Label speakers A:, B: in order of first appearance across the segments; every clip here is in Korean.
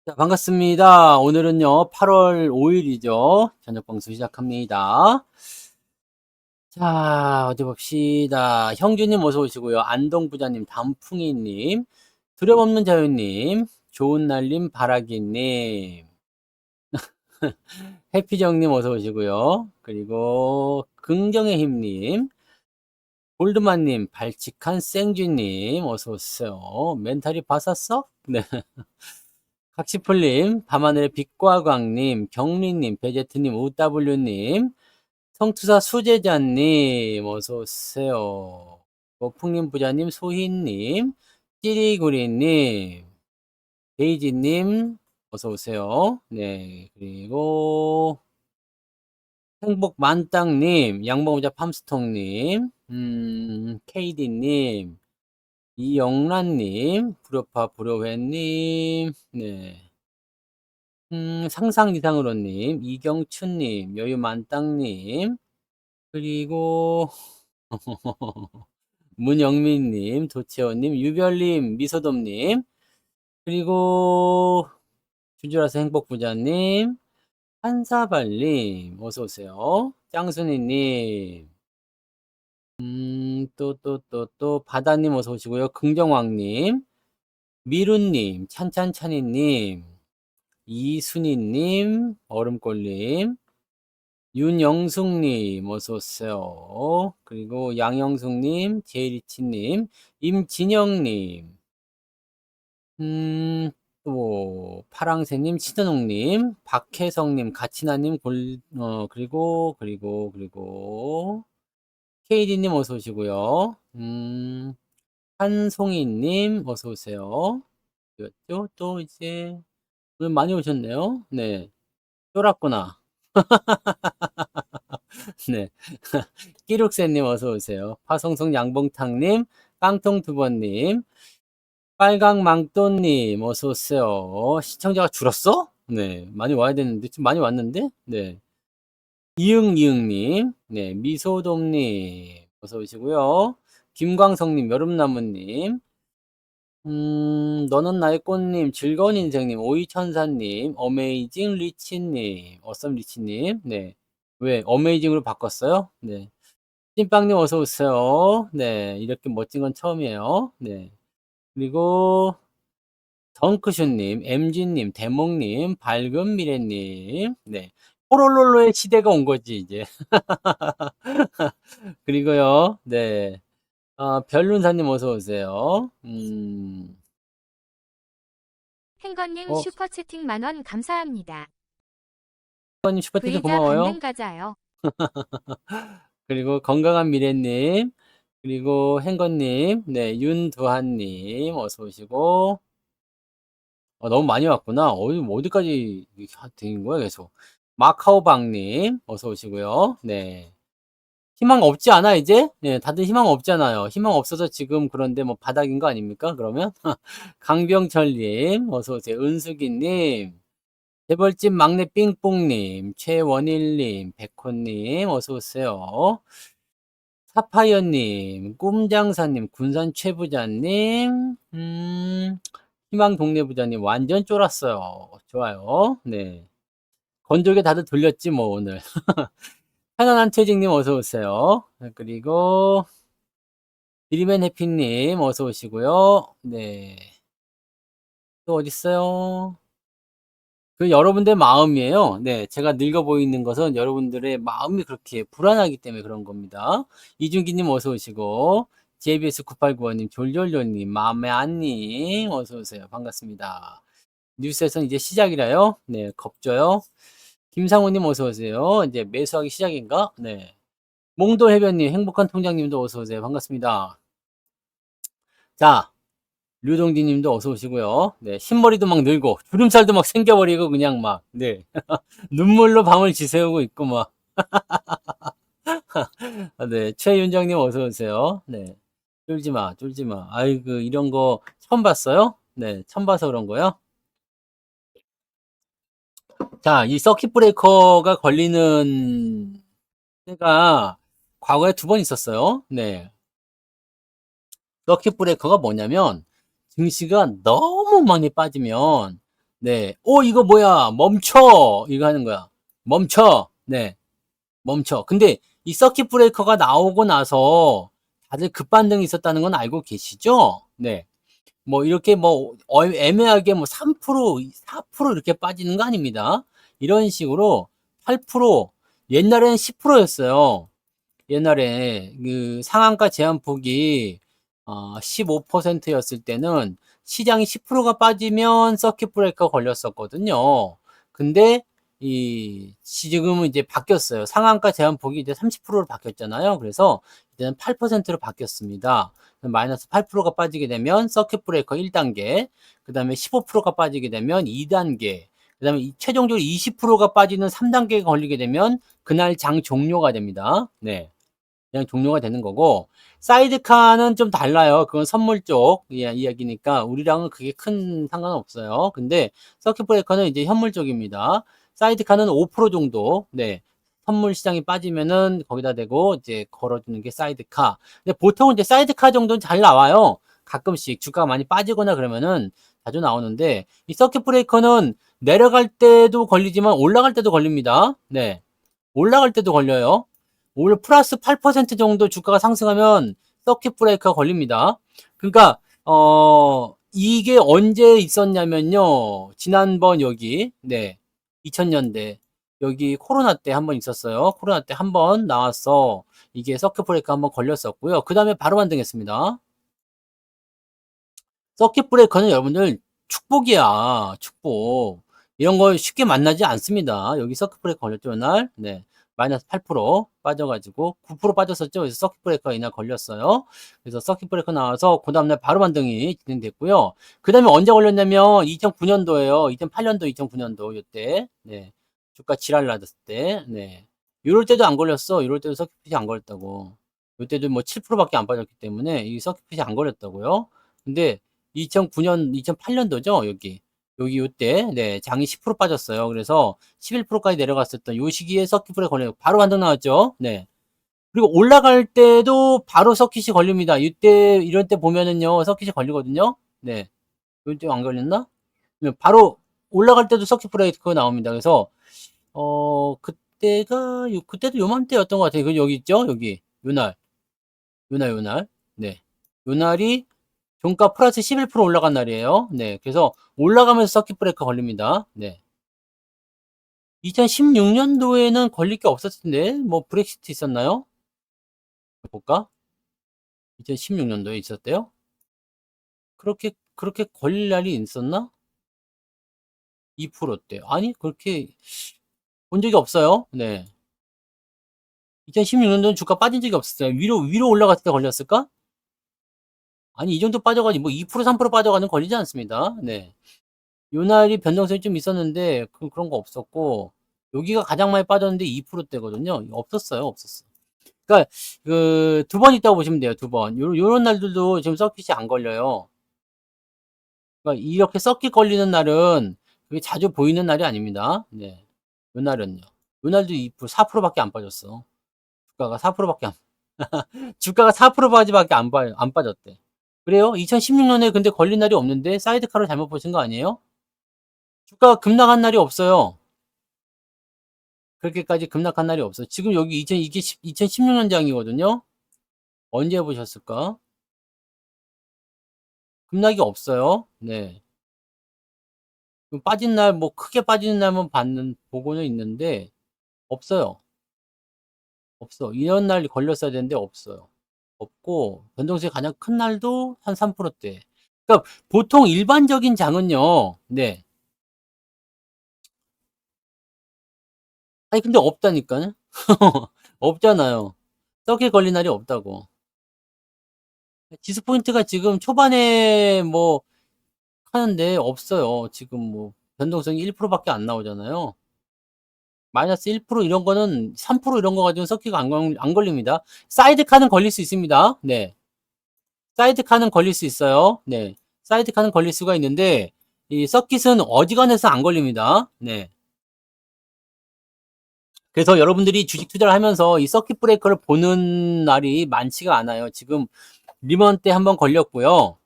A: 자, 반갑습니다. 오늘은요, 8월 5일이죠. 저녁 방송 시작합니다. 자, 어디 봅시다. 형주님 어서 오시고요. 안동부자님, 단풍이님, 두려움없는 자유님, 좋은 날님, 바라기님, 해피정님 어서 오시고요. 그리고 긍정의 힘님, 골드만님, 발칙한 생쥐님 어서 오세요. 멘탈이 바삭어? 네. 각시풀님, 밤하늘의 빛과 광님, 경리님, 베제트님, OW님, 성투사 수제자님, 어서오세요. 머풍님 부자님, 소희님, 찌리구리님, 데이지님, 어서오세요. 네, 그리고 행복 만땅님, 양봉자 팜스통님, KD님, 이영란님, 불효파 불효회님, 네. 상상 이상으로님, 이경춘님, 여유만땅님, 그리고 문영민님, 도채원님, 유별님, 미소돔님, 그리고 주주라서 행복부자님, 한사발님, 어서오세요. 짱순이님, 또, 바다님 어서오시고요. 긍정왕님, 미루님, 찬찬찬이님, 이순희님, 얼음골님, 윤영숙님, 어서오세요. 그리고 양영숙님, 제이리치님, 임진영님, 또, 파랑새님, 신은옥님, 박혜성님, 가치나님, 그리고, 케이디님 어서오시고요. 한송이님, 어서오세요. 또 이제, 오늘 많이 오셨네요. 네. 쫄았구나. 네. 끼룩새님 어서오세요. 화성성 양봉탕님, 깡통두번님, 빨강망토님 어서오세요. 시청자가 줄었어? 네. 많이 와야 되는데, 좀 많이 왔는데? 네. 이응이응님, 네. 미소돔님 어서오시고요. 김광성님, 여름나무님, 너는 나의 꽃님, 즐거운 인생님, 오이천사님, 어메이징 리치님, 어썸 리치님, 네. 왜, 어메이징으로 바꿨어요? 네. 찐빵님 어서 오세요. 네, 이렇게 멋진 건 처음이에요. 네. 그리고 덩크슛님, MG님, 대목님, 밝은 미래님, 네. 포롤롤로의 시대가 온 거지, 이제. 그리고요, 네. 별룬사님 어서 오세요.
B: 행건님
A: 어,
B: 슈퍼채팅 만원 감사합니다.
A: 님 슈퍼챗
B: V자
A: 고마워요.
B: 받는 가자요.
A: 그리고 건강한 미래님, 그리고 행건님, 네, 윤두한님 어서 오시고, 너무 많이 왔구나. 어디까지 된 거야, 계속. 마카오방님, 어서 오시고요. 네. 희망 없지 않아, 이제? 네, 다들 희망 없잖아요. 희망 없어서 지금 그런데 뭐 바닥인 거 아닙니까, 그러면? 강병철님, 어서 오세요. 은숙이님, 재벌집 막내 삥뽕님, 최원일님, 백호님, 어서 오세요. 사파이어님, 꿈장사님, 군산 최부자님, 희망 동네부자님, 완전 쫄았어요. 좋아요. 네. 건조게 다들 돌렸지, 뭐, 오늘. 편안한 채직님, 어서오세요. 그리고, 드리맨 해피님, 어서오시고요. 네. 또 어딨어요? 그 여러분들 마음이에요. 네. 제가 늙어 보이는 것은 여러분들의 마음이 그렇게 불안하기 때문에 그런 겁니다. 이준기님, 어서오시고, JBS 9895님, 졸졸졸님, 마음의 안님, 어서오세요. 반갑습니다. 뉴스에서는 이제 시작이라요. 네, 겁줘요. 김상우님 어서오세요. 이제 매수하기 시작인가? 네. 몽도 해변님, 행복한 통장님도 어서오세요. 반갑습니다. 자, 류동진님도 어서오시고요. 네, 흰머리도 막 늘고, 주름살도 막 생겨버리고, 그냥 막, 네. 눈물로 밤을 지새우고 있고, 막. 네, 최윤정님 어서오세요. 네. 쫄지 마, 쫄지 마. 아이고, 이런 거 처음 봤어요? 네, 처음 봐서 그런 거요? 자, 이 서킷 브레이커가 걸리는 때가 과거에 두 번 있었어요. 네. 서킷 브레이커가 뭐냐면 증시가 너무 많이 빠지면 네. 이거 뭐야? 멈춰! 이거 하는 거야. 멈춰! 네. 멈춰. 근데 이 서킷 브레이커가 나오고 나서 다들 급반등이 있었다는 건 알고 계시죠? 네. 뭐 이렇게 뭐 애매하게 뭐 3%, 4% 이렇게 빠지는 거 아닙니다. 이런 식으로 8%, 옛날에는 10%였어요. 옛날에 그 상한가 제한폭이 15%였을 때는 시장이 10%가 빠지면 서킷 브레이커 걸렸었거든요. 근데 지금은 이제 바뀌었어요. 상한가 제한폭이 이제 30%로 바뀌었잖아요. 그래서 이제는 8%로 바뀌었습니다. 마이너스 8%가 빠지게 되면 서킷 브레이커 1단계, 그 다음에 15%가 빠지게 되면 2단계, 그 다음에 최종적으로 20%가 빠지는 3단계가 걸리게 되면 그날 장 종료가 됩니다. 네. 그냥 종료가 되는 거고, 사이드카는 좀 달라요. 그건 선물 쪽 이야기니까 우리랑은 그게 큰 상관은 없어요. 근데 서킷 브레이커는 이제 현물 쪽입니다. 사이드카는 5% 정도, 네. 선물 시장이 빠지면은 거기다 대고 이제 걸어주는 게 사이드카. 근데 보통은 이제 사이드카 정도는 잘 나와요. 가끔씩 주가가 많이 빠지거나 그러면은 자주 나오는데, 이 서킷 브레이커는 내려갈 때도 걸리지만 올라갈 때도 걸립니다. 네. 올라갈 때도 걸려요. 오히려 플러스 8% 정도 주가가 상승하면 서킷 브레이커가 걸립니다. 그러니까 이게 언제 있었냐면요. 지난번 여기 2000년대 여기 코로나 때 한번 있었어요. 코로나 때 한번 나왔어. 이게 서킷 브레이커 한번 걸렸었고요. 그 다음에 바로 반등했습니다. 서킷 브레이커는 여러분들 축복이야. 축복. 이런 거 쉽게 만나지 않습니다. 여기 서킷 브레이커 걸렸죠, 이날. 네. 마이너스 8% 빠져가지고 9% 빠졌었죠. 그래서 서킷 브레이커 이날 걸렸어요. 그래서 서킷 브레이커 나와서 그 다음날 바로 반등이 진행됐고요. 그 다음에 언제 걸렸냐면 2009년도에요. 2008년도, 2009년도 이때. 네. 주가 지랄 났을 때. 네. 이럴 때도 안 걸렸어. 이럴 때도 서킷 안 걸렸다고. 이때도 뭐 7%밖에 안 빠졌기 때문에 이 서킷 안 걸렸다고요. 근데 2009년, 2008년도죠, 여기 요때, 네, 장이 10% 빠졌어요. 그래서 11%까지 내려갔었던 요 시기에 서킷불에 걸려요. 바로 반등 나왔죠. 네. 그리고 올라갈 때도 바로 서킷이 걸립니다. 이때, 이런 때 보면은요, 서킷이 걸리거든요. 네. 요때 안 걸렸나? 바로 올라갈 때도 서킷 브레이크 나옵니다. 그래서, 그때도 요맘때였던 것 같아요. 그 여기 있죠? 여기. 요날. 네. 요날이 종가 플러스 11% 올라간 날이에요. 네. 그래서 올라가면서 서킷 브레이커 걸립니다. 네. 2016년도에는 걸릴 게 없었을 텐데, 뭐, 브렉시트 있었나요? 볼까? 2016년도에 있었대요? 그렇게 걸릴 날이 있었나? 2%대. 아니, 그렇게 본 적이 없어요. 네. 2016년도는 주가 빠진 적이 없었어요. 위로 올라갔을 때 걸렸을까? 아니, 이 정도 빠져가지고, 뭐, 2%, 3% 빠져가는 걸리지 않습니다. 네. 요 날이 변동성이 좀 있었는데 그런 거 없었고 여기가 가장 많이 빠졌는데 2%대거든요. 없었어. 그러니까 그 두 번 있다고 보시면 돼요. 두 번. 요런 날들도 지금 서킷이 안 걸려요. 그러니까 이렇게 서킷 걸리는 날은 그게 자주 보이는 날이 아닙니다. 네. 요 날은요. 요 날도 2%, 4%밖에 안 빠졌어. 주가가 4%밖에 안 주가가 4%밖에 안 빠졌대. 그래요? 2016년에 근데 걸린 날이 없는데 사이드카를 잘못 보신 거 아니에요? 주가가 급락한 날이 없어요. 그렇게까지 급락한 날이 없어요. 지금 여기 이게 2016년 장이거든요. 언제 보셨을까? 급락이 없어요. 네. 빠진 날, 뭐 크게 빠지는 날만 보고는 있는데 없어요. 없어. 이런 날 걸렸어야 되는데 없어요. 없고 변동성이 가장 큰 날도 한 3%대. 그러니까 보통 일반적인 장은요. 네. 아니 근데 없다니까요. 없잖아요. 떡에 걸린 날이 없다고. 지수 포인트가 지금 초반에 뭐 하는데 없어요. 지금 뭐 변동성이 1%밖에 안 나오잖아요. 마이너스 1% 이런 거는 3% 이런 거 가지고 서킷가 안 걸립니다. 사이드카는 걸릴 수 있습니다. 네. 사이드카는 걸릴 수 있어요. 네. 사이드카는 걸릴 수가 있는데 이 서킷은 어지간해서 안 걸립니다. 네. 그래서 여러분들이 주식 투자를 하면서 이 서킷 브레이커를 보는 날이 많지가 않아요. 지금 리먼 때 한번 걸렸고요.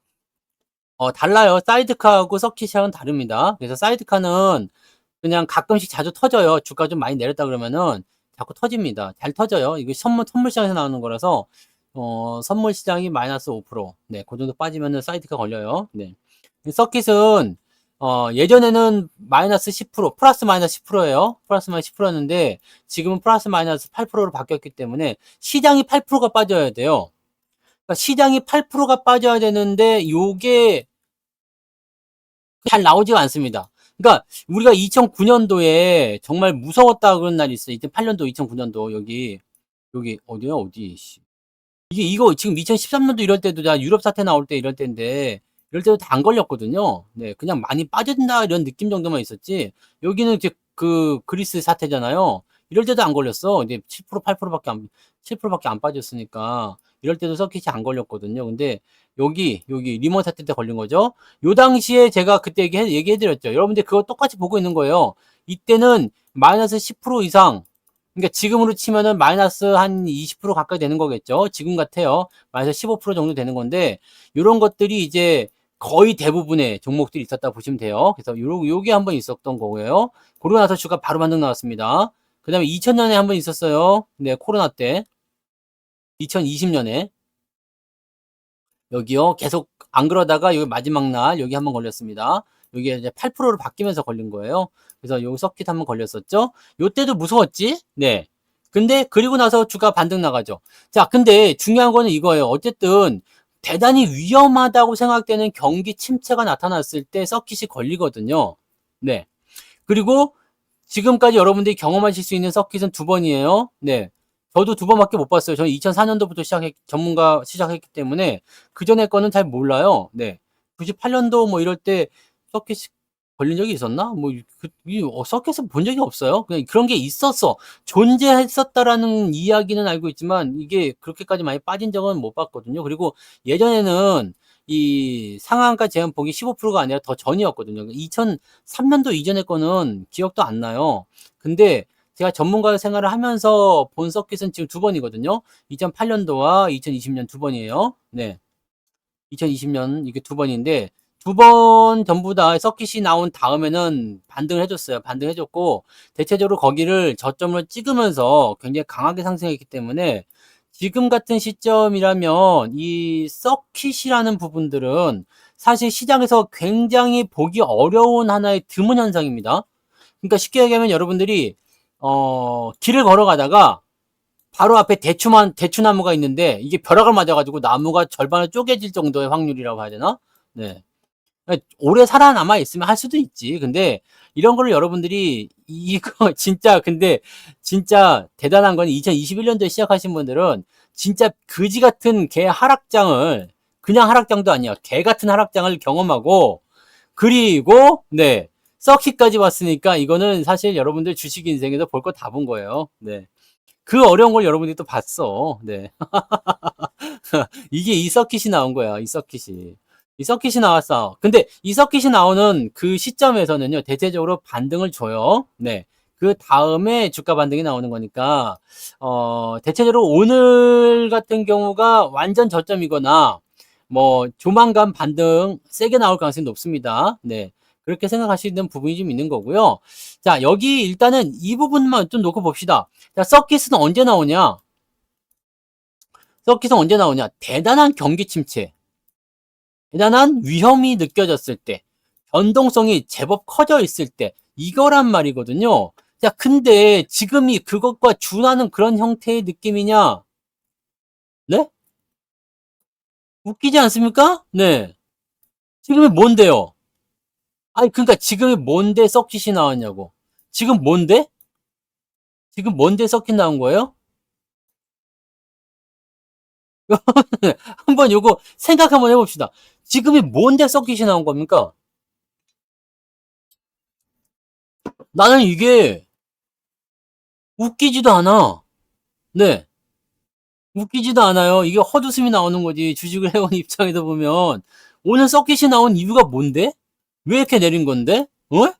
A: 달라요. 사이드카하고 서킷이랑은 다릅니다. 그래서 사이드카는 그냥 가끔씩 자주 터져요. 주가 좀 많이 내렸다 그러면은 자꾸 터집니다. 잘 터져요. 이거 선물 시장에서 나오는 거라서 선물 시장이 마이너스 5%. 네, 그 정도 빠지면은 사이드카 걸려요. 네. 서킷은 예전에는 마이너스 10%, 플러스 마이너스 10%예요. 플러스 마이너스 10%였는데 지금은 플러스 마이너스 8%로 바뀌었기 때문에 시장이 8%가 빠져야 돼요. 그러니까 시장이 8%가 빠져야 되는데 요게 잘 나오지가 않습니다. 그러니까 우리가 2009년도에 정말 무서웠다 그런 날이 있어요. 2008년도, 2009년도 여기 어디야 어디? 이거 지금 2013년도 이럴 때도 다 유럽 사태 나올 때 이럴 때인데 이럴 때도 다 안 걸렸거든요. 네, 그냥 많이 빠진다 이런 느낌 정도만 있었지. 여기는 이제 그 그리스 사태잖아요. 이럴 때도 안 걸렸어. 이제 7% 8%밖에 안 7%밖에 안 빠졌으니까 이럴 때도 서킷이 안 걸렸거든요. 근데 여기 리먼 사태 때 걸린 거죠. 요 당시에 제가 그때 얘기해드렸죠. 여러분들 그거 똑같이 보고 있는 거예요. 이때는 마이너스 10% 이상, 그러니까 지금으로 치면은 마이너스 한 20% 가까이 되는 거겠죠. 지금 같아요. 마이너스 15% 정도 되는 건데, 요런 것들이 이제 거의 대부분의 종목들이 있었다 보시면 돼요. 그래서 요게 한번 있었던 거고요. 그러고 나서 주가 바로 반등 나왔습니다. 그 다음에 2000년에 한번 있었어요. 네, 코로나 때. 2020년에. 여기요. 계속 안 그러다가 여기 마지막 날 여기 한번 걸렸습니다. 여기 이제 8%로 바뀌면서 걸린 거예요. 그래서 요 서킷 한번 걸렸었죠. 요때도 무서웠지? 네. 근데 그리고 나서 주가 반등 나가죠. 자, 근데 중요한 거는 이거예요. 어쨌든 대단히 위험하다고 생각되는 경기 침체가 나타났을 때 서킷이 걸리거든요. 네. 그리고 지금까지 여러분들이 경험하실 수 있는 서킷은 두 번이에요. 네. 저도 두 번밖에 못 봤어요. 저는 2004년도부터 전문가 시작했기 때문에 그 전에 거는 잘 몰라요. 네. 98년도 뭐 이럴 때 서킷 걸린 적이 있었나? 서킷을 본 적이 없어요. 그냥 그런 게 있었어. 존재했었다라는 이야기는 알고 있지만 이게 그렇게까지 많이 빠진 적은 못 봤거든요. 그리고 예전에는 이 상한가 제한폭이 15%가 아니라 더 전이었거든요. 2003년도 이전의 거는 기억도 안 나요. 근데 제가 전문가 생활을 하면서 본 서킷은 지금 두 번이거든요. 2008년도와 2020년 두 번이에요. 네. 2020년 이게 두 번인데 두 번 전부 다 서킷이 나온 다음에는 반등을 해줬어요. 반등해줬고 대체적으로 거기를 저점을 찍으면서 굉장히 강하게 상승했기 때문에 지금 같은 시점이라면 이 서킷이라는 부분들은 사실 시장에서 굉장히 보기 어려운 하나의 드문 현상입니다. 그러니까 쉽게 얘기하면 여러분들이 길을 걸어가다가 바로 앞에 대추나무가 있는데 이게 벼락을 맞아가지고 나무가 절반을 쪼개질 정도의 확률이라고 해야 되나? 네. 오래 살아남아 있으면 할 수도 있지. 근데 이런 거를 여러분들이 이거 진짜 대단한 건 2021년도에 시작하신 분들은 진짜 그지 같은 개 하락장을, 그냥 하락장도 아니야. 개 같은 하락장을 경험하고 그리고 네. 서킷까지 왔으니까 이거는 사실 여러분들 주식 인생에서 볼 거 다 본 거예요. 네. 그 어려운 걸 여러분들이 또 봤어. 네. 이게 이 서킷이 나온 거야. 이 서킷이. 이 서킷이 나왔어. 근데 이 서킷이 나오는 그 시점에서는요, 대체적으로 반등을 줘요. 네. 그 다음에 주가 반등이 나오는 거니까, 대체적으로 오늘 같은 경우가 완전 저점이거나, 뭐, 조만간 반등 세게 나올 가능성이 높습니다. 네. 그렇게 생각하시는 부분이 좀 있는 거고요. 자, 여기 일단은 이 부분만 좀 놓고 봅시다. 자, 서킷은 언제 나오냐? 서킷은 언제 나오냐? 대단한 경기 침체, 대단한 위험이 느껴졌을 때, 변동성이 제법 커져 있을 때, 이거란 말이거든요. 자, 근데 지금이 그것과 준하는 그런 형태의 느낌이냐? 네? 웃기지 않습니까? 네. 지금이 뭔데요? 아니, 그러니까 지금이 뭔데 서킷이 나왔냐고. 지금 뭔데? 지금 뭔데 서킷 나온 거예요? 한번 요거 생각 한번 해봅시다. 지금이 뭔데 서킷이 나온 겁니까? 나는 이게 웃기지도 않아. 네. 웃기지도 않아요. 이게 헛웃음이 나오는 거지. 주식을 해온 입장에서 보면. 오늘 서킷이 나온 이유가 뭔데? 왜 이렇게 내린 건데? 어?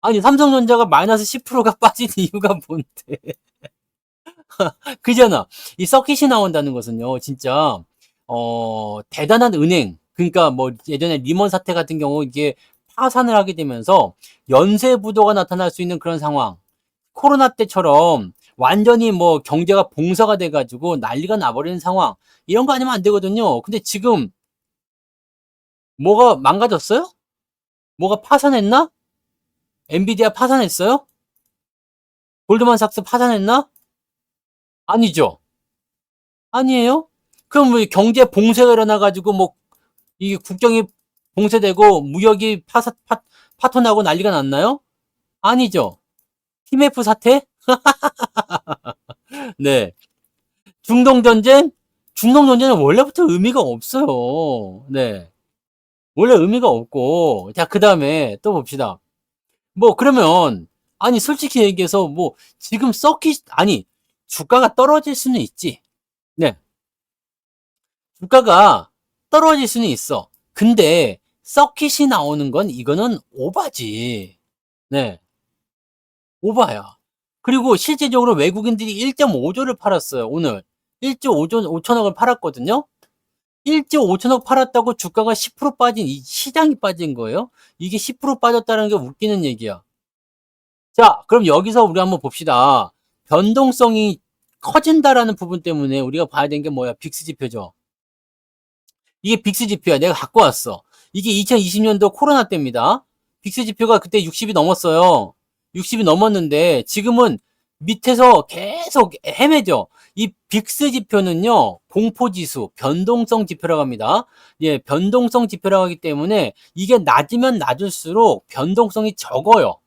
A: 아니, 삼성전자가 마이너스 10%가 빠진 이유가 뭔데? 그잖아. 이 서킷이 나온다는 것은요, 진짜, 대단한 은행, 그러니까 뭐 예전에 리먼 사태 같은 경우 이게 파산을 하게 되면서 연쇄 부도가 나타날 수 있는 그런 상황. 코로나 때처럼 완전히 뭐 경제가 봉쇄가 돼 가지고 난리가 나 버리는 상황. 이런 거 아니면 안 되거든요. 근데 지금 뭐가 망가졌어요? 뭐가 파산했나? 엔비디아 파산했어요? 골드만삭스 파산했나? 아니죠. 아니에요? 그럼 뭐 경제 봉쇄가 일어나 가지고 뭐 이 국경이 봉쇄되고 무역이 파토나고 난리가 났나요? 아니죠. TMF 사태? 네. 중동 전쟁? 중동 전쟁은 원래부터 의미가 없어요. 네. 원래 의미가 없고. 자, 그다음에 또 봅시다. 뭐 그러면 아니 솔직히 얘기해서 뭐 지금 아니 주가가 떨어질 수는 있지. 네. 주가가 떨어질 수는 있어. 근데 서킷이 나오는 건 이거는 오바지. 네. 오바야. 그리고 실질적으로 외국인들이 1.5조를 팔았어요, 오늘. 1조 5천억을 팔았거든요. 1조 5천억 팔았다고 주가가 10% 빠진, 이 시장이 빠진 거예요. 이게 10% 빠졌다는 게 웃기는 얘기야. 자, 그럼 여기서 우리 한번 봅시다. 변동성이 커진다라는 부분 때문에 우리가 봐야 되는 게 뭐야? 빅스 지표죠. 이게 빅스 지표야. 내가 갖고 왔어. 이게 2020년도 코로나 때입니다. 빅스 지표가 그때 60이 넘었어요. 60이 넘었는데 지금은 밑에서 계속 헤매죠. 이 빅스 지표는요, 공포지수, 변동성 지표라고 합니다. 예, 변동성 지표라고 하기 때문에 이게 낮으면 낮을수록 변동성이 적어요.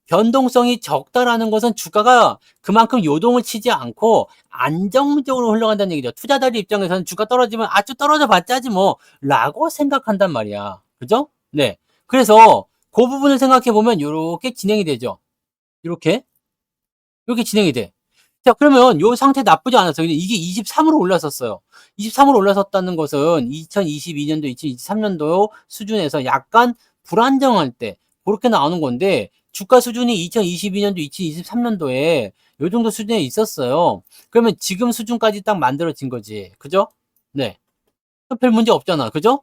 A: 변동성이 적다라는 것은 주가가 그만큼 요동을 치지 않고 안정적으로 흘러간다는 얘기죠. 투자자들 입장에서는 주가 떨어지면 아주 떨어져 봤자지 뭐 라고 생각한단 말이야. 그죠? 네. 그래서 그 부분을 생각해 보면 이렇게 진행이 되죠. 이렇게 진행이 돼. 자, 그러면 요 상태 나쁘지 않았어요. 근데 이게 23으로 올랐었어요. 23으로 올라섰다는 것은 2022년도, 2023년도 수준에서 약간 불안정할 때 그렇게 나오는 건데 주가 수준이 2022년도, 2023년도에 요 정도 수준에 있었어요. 그러면 지금 수준까지 딱 만들어진 거지. 그죠? 네. 별 문제 없잖아. 그죠?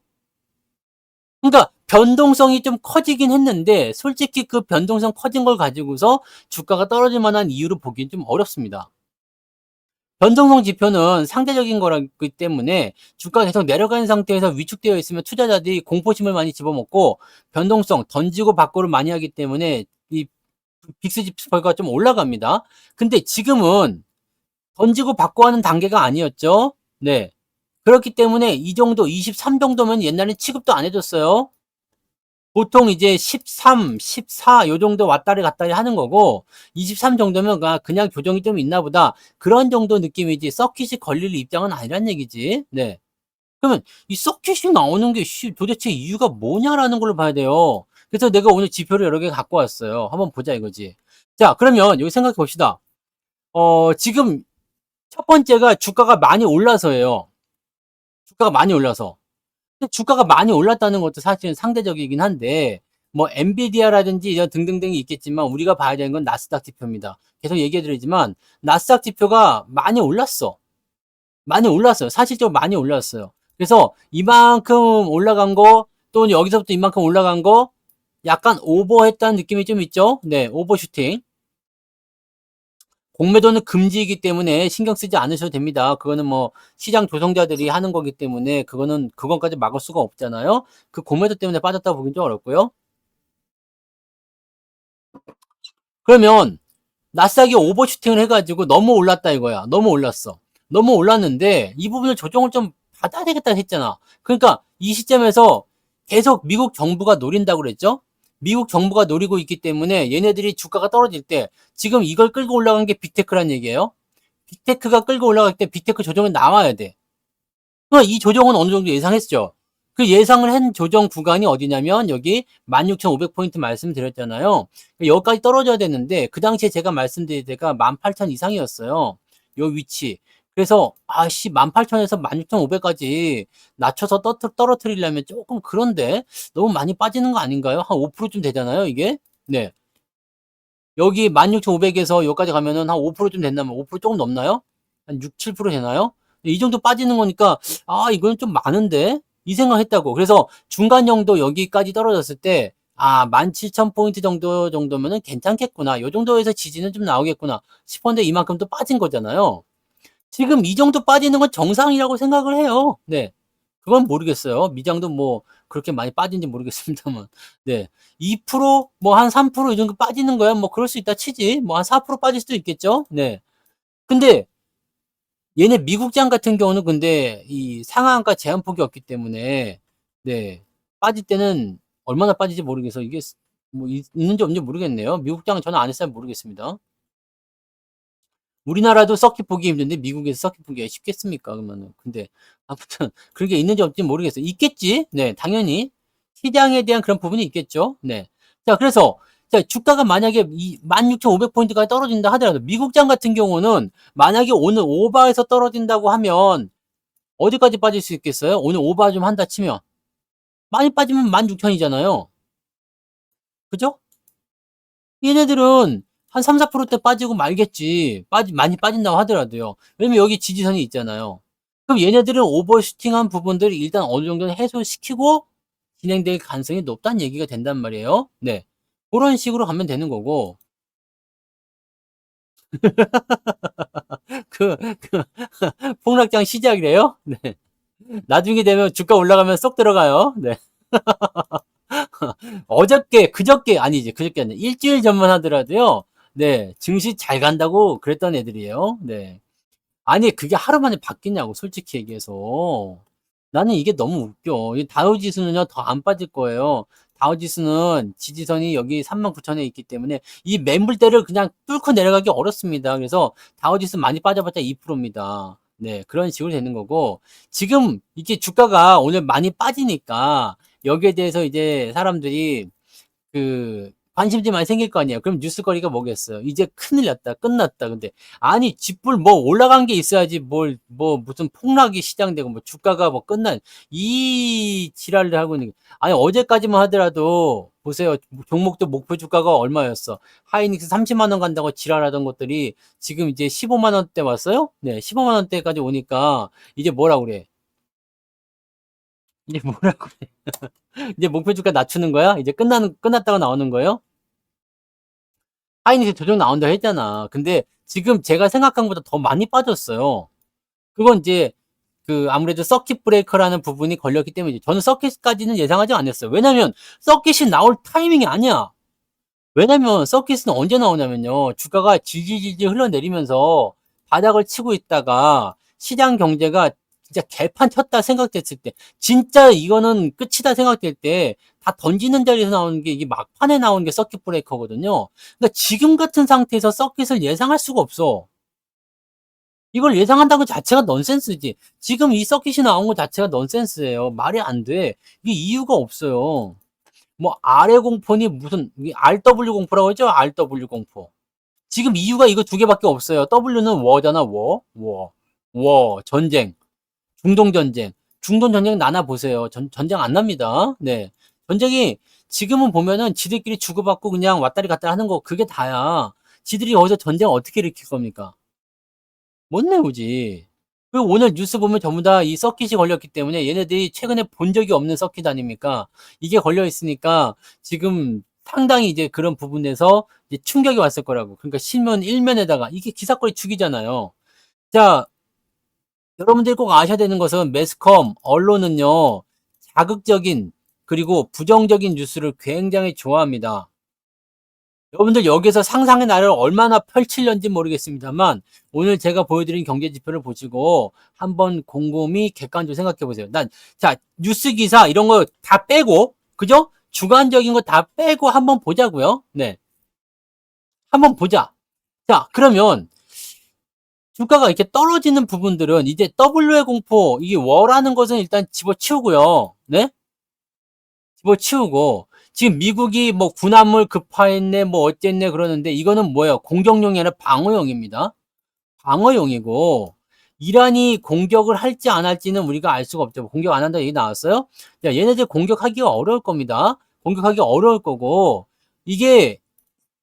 A: 그러니까 변동성이 좀 커지긴 했는데 솔직히 그 변동성 커진 걸 가지고서 주가가 떨어질 만한 이유를 보기는 좀 어렵습니다. 변동성 지표는 상대적인 거라기 때문에 주가가 계속 내려가는 상태에서 위축되어 있으면 투자자들이 공포심을 많이 집어먹고 변동성 던지고 받고를 많이 하기 때문에 이 빅스 지표가 좀 올라갑니다. 근데 지금은 던지고 받고 하는 단계가 아니었죠. 네. 그렇기 때문에 이 정도 23 정도면 옛날엔 취급도 안 해줬어요. 보통 이제 13, 14 요 정도 왔다리 갔다리 하는 거고 23 정도면 그냥 교정이 좀 있나 보다. 그런 정도 느낌이지 서킷이 걸릴 입장은 아니란 얘기지. 네. 그러면 이 서킷이 나오는 게 도대체 이유가 뭐냐라는 걸로 봐야 돼요. 그래서 내가 오늘 지표를 여러 개 갖고 왔어요. 한번 보자 이거지. 자, 그러면 여기 생각해 봅시다. 지금 첫 번째가 주가가 많이 올라서예요. 주가가 많이 올라서. 주가가 많이 올랐다는 것도 사실은 상대적이긴 한데 뭐 엔비디아라든지 이런 등등등이 있겠지만 우리가 봐야 되는 건 나스닥 지표입니다. 계속 얘기해 드리지만 나스닥 지표가 많이 올랐어. 많이 올랐어요. 사실적으로 많이 올랐어요. 그래서 이만큼 올라간 거 또는 여기서부터 이만큼 올라간 거 약간 오버했다는 느낌이 좀 있죠. 네, 오버슈팅. 공매도는 금지이기 때문에 신경 쓰지 않으셔도 됩니다. 그거는 뭐 시장 조성자들이 하는 거기 때문에 그건까지 막을 수가 없잖아요. 그 공매도 때문에 빠졌다고 보긴 좀 어렵고요. 그러면 나스닥이 오버슈팅을 해가지고 너무 올랐다 이거야. 너무 올랐어. 너무 올랐는데 이 부분을 조정을 좀 받아야 되겠다 했잖아. 그러니까 이 시점에서 계속 미국 정부가 노린다고 그랬죠. 미국 정부가 노리고 있기 때문에 얘네들이 주가가 떨어질 때 지금 이걸 끌고 올라간 게 빅테크란 얘기예요. 빅테크가 끌고 올라갈 때 빅테크 조정이 나와야 돼. 그러니까 이 조정은 어느 정도 예상했죠. 그 예상을 한 조정 구간이 어디냐면 여기 16,500포인트 말씀드렸잖아요. 여기까지 떨어져야 되는데 그 당시에 제가 말씀드릴 때가 18,000 이상이었어요. 요 위치. 그래서 18,000에서 16,500까지 낮춰서 떨어뜨리려면 조금 그런데 너무 많이 빠지는 거 아닌가요? 한 5%쯤 되잖아요, 이게. 네. 여기 16,500에서 여기까지 가면은 한 5%쯤 된다면 5% 조금 넘나요? 한 6, 7% 되나요? 이 정도 빠지는 거니까 이거는 좀 많은데. 이 생각했다고. 그래서 중간 정도 여기까지 떨어졌을 때 17,000포인트 정도면은 괜찮겠구나. 요 정도에서 지지는 좀 나오겠구나 싶었는데 이만큼 또 빠진 거잖아요. 지금 이 정도 빠지는 건 정상이라고 생각을 해요. 네. 그건 모르겠어요. 미장도 뭐 그렇게 많이 빠진지 모르겠습니다만. 네. 2%, 뭐 한 3% 이 정도 빠지는 거야. 뭐 그럴 수 있다 치지. 뭐 한 4% 빠질 수도 있겠죠. 네. 근데 얘네 미국장 같은 경우는 근데 이 상한가 제한폭이 없기 때문에 네. 빠질 때는 얼마나 빠질지 모르겠어. 이게 뭐 있는지 없는지 모르겠네요. 미국장은 저는 안 했으면 모르겠습니다. 우리나라도 서킷 보기 힘든데 미국에서 서킷 보기가 쉽겠습니까? 그러면은. 근데 아무튼 그런 게 있는지 없는지 모르겠어요. 있겠지? 네, 당연히 시장에 대한 그런 부분이 있겠죠. 네. 자, 그래서 자, 주가가 만약에 16,500포인트까지 떨어진다 하더라도 미국장 같은 경우는 만약에 오늘 오바에서 떨어진다고 하면 어디까지 빠질 수 있겠어요? 오늘 오바 좀 한다 치면 많이 빠지면 16,000이잖아요. 그죠? 얘네들은 한 3, 4%대 빠지고 말겠지. 많이 빠진다고 하더라도요. 왜냐면 여기 지지선이 있잖아요. 그럼 얘네들은 오버슈팅한 부분들을 일단 어느 정도는 해소시키고 진행될 가능성이 높다는 얘기가 된단 말이에요. 네. 그런 식으로 가면 되는 거고. 그, 폭락장 시작이래요? 네. 나중에 되면 주가 올라가면 쏙 들어가요. 네. 그저께, 아니지, 그저께 아니라 일주일 전만 하더라도요. 네. 증시 잘 간다고 그랬던 애들이에요. 네. 아니, 그게 하루 만에 바뀌냐고, 솔직히 얘기해서. 나는 이게 너무 웃겨. 이 다우지수는요, 더 안 빠질 거예요. 다우지수는 지지선이 여기 39,000에 있기 때문에 이 매물대를 그냥 뚫고 내려가기 어렵습니다. 그래서 다우지수 많이 빠져봤자 2%입니다. 네, 그런 식으로 되는 거고. 지금 이게 주가가 오늘 많이 빠지니까 여기에 대해서 이제 사람들이 관심이 많이 생길 거 아니에요. 그럼 뉴스거리가 뭐겠어요? 이제 큰일 났다, 끝났다. 근데, 아니, 집불 뭐 올라간 게 있어야지 무슨 폭락이 시작되고, 뭐 주가가 뭐 이 지랄을 하고 있는 게. 아니, 어제까지만 하더라도, 보세요. 종목도 목표 주가가 얼마였어? 하이닉스 30만원 간다고 지랄하던 것들이 지금 이제 15만원대 왔어요? 네, 15만원대까지 오니까, 이제 뭐라 그래? 이제 뭐라 그래? 이제 목표 주가 낮추는 거야? 이제 끝났다고 나오는 거예요? 하이닉스 조정 나온다 했잖아. 근데 지금 제가 생각한 것보다 더 많이 빠졌어요. 그건 이제 아무래도 서킷 브레이커라는 부분이 걸렸기 때문이지. 저는 서킷까지는 예상하지 않았어요. 왜냐면 서킷이 나올 타이밍이 아니야. 왜냐면 서킷은 언제 나오냐면요. 주가가 질질질질 흘러내리면서 바닥을 치고 있다가 시장 경제가 진짜 개판 쳤다 생각됐을 때, 진짜 이거는 끝이다 생각될 때 다 던지는 자리에서 나오는 게 이게 막판에 나오는 게 서킷 브레이커거든요. 그러니까 지금 같은 상태에서 서킷을 예상할 수가 없어. 이걸 예상한다는 것 자체가 넌센스지. 지금 이 서킷이 나온 것 자체가 넌센스예요. 말이 안 돼. 이게 이유가 없어요. 뭐 아래 공포니 무슨 RW 공포라고 했죠? RW 공포. 지금 이유가 이거 두 개밖에 없어요. W는 워잖아. 전쟁. 중동 전쟁. 중동 전쟁 나나 보세요. 전쟁 안 납니다. 네. 전쟁이 지금은 보면은 지들끼리 주고받고 그냥 왔다리 갔다리 하는 거 그게 다야. 지들이 어디서 전쟁 어떻게 일으킬 겁니까? 못 내오지. 그리고 오늘 뉴스 보면 전부 다 이 서킷이 걸렸기 때문에 얘네들이 최근에 본 적이 없는 서킷 아닙니까? 이게 걸려 있으니까 지금 상당히 이제 그런 부분에서 이제 충격이 왔을 거라고. 그러니까 신문 일면에다가 이게 기사거리 죽이잖아요. 자, 여러분들이 꼭 아셔야 되는 것은 매스컴, 언론은요, 자극적인 그리고 부정적인 뉴스를 굉장히 좋아합니다. 여러분들 여기서 상상의 나래를 얼마나 펼칠는지 모르겠습니다만 오늘 제가 보여드린 경제 지표를 보시고 한번 곰곰이 객관적으로 생각해 보세요. 자, 뉴스 기사 이런 거 다 빼고, 그죠? 주관적인 거 다 빼고 한번 보자고요. 네. 한번 보자. 자, 그러면 주가가 이렇게 떨어지는 부분들은 이제 W의 공포, 이게 워라는 것은 일단 집어치우고요. 네? 집어치우고, 지금 미국이 뭐 군함을 급파했네, 뭐 어쨌네 그러는데 이거는 뭐예요? 공격용이 아니라 방어용입니다. 방어용이고, 이란이 공격을 할지 안 할지는 우리가 알 수가 없죠. 공격 안 한다 얘기 나왔어요? 야, 얘네들 공격하기가 어려울 겁니다. 공격하기 어려울 거고, 이게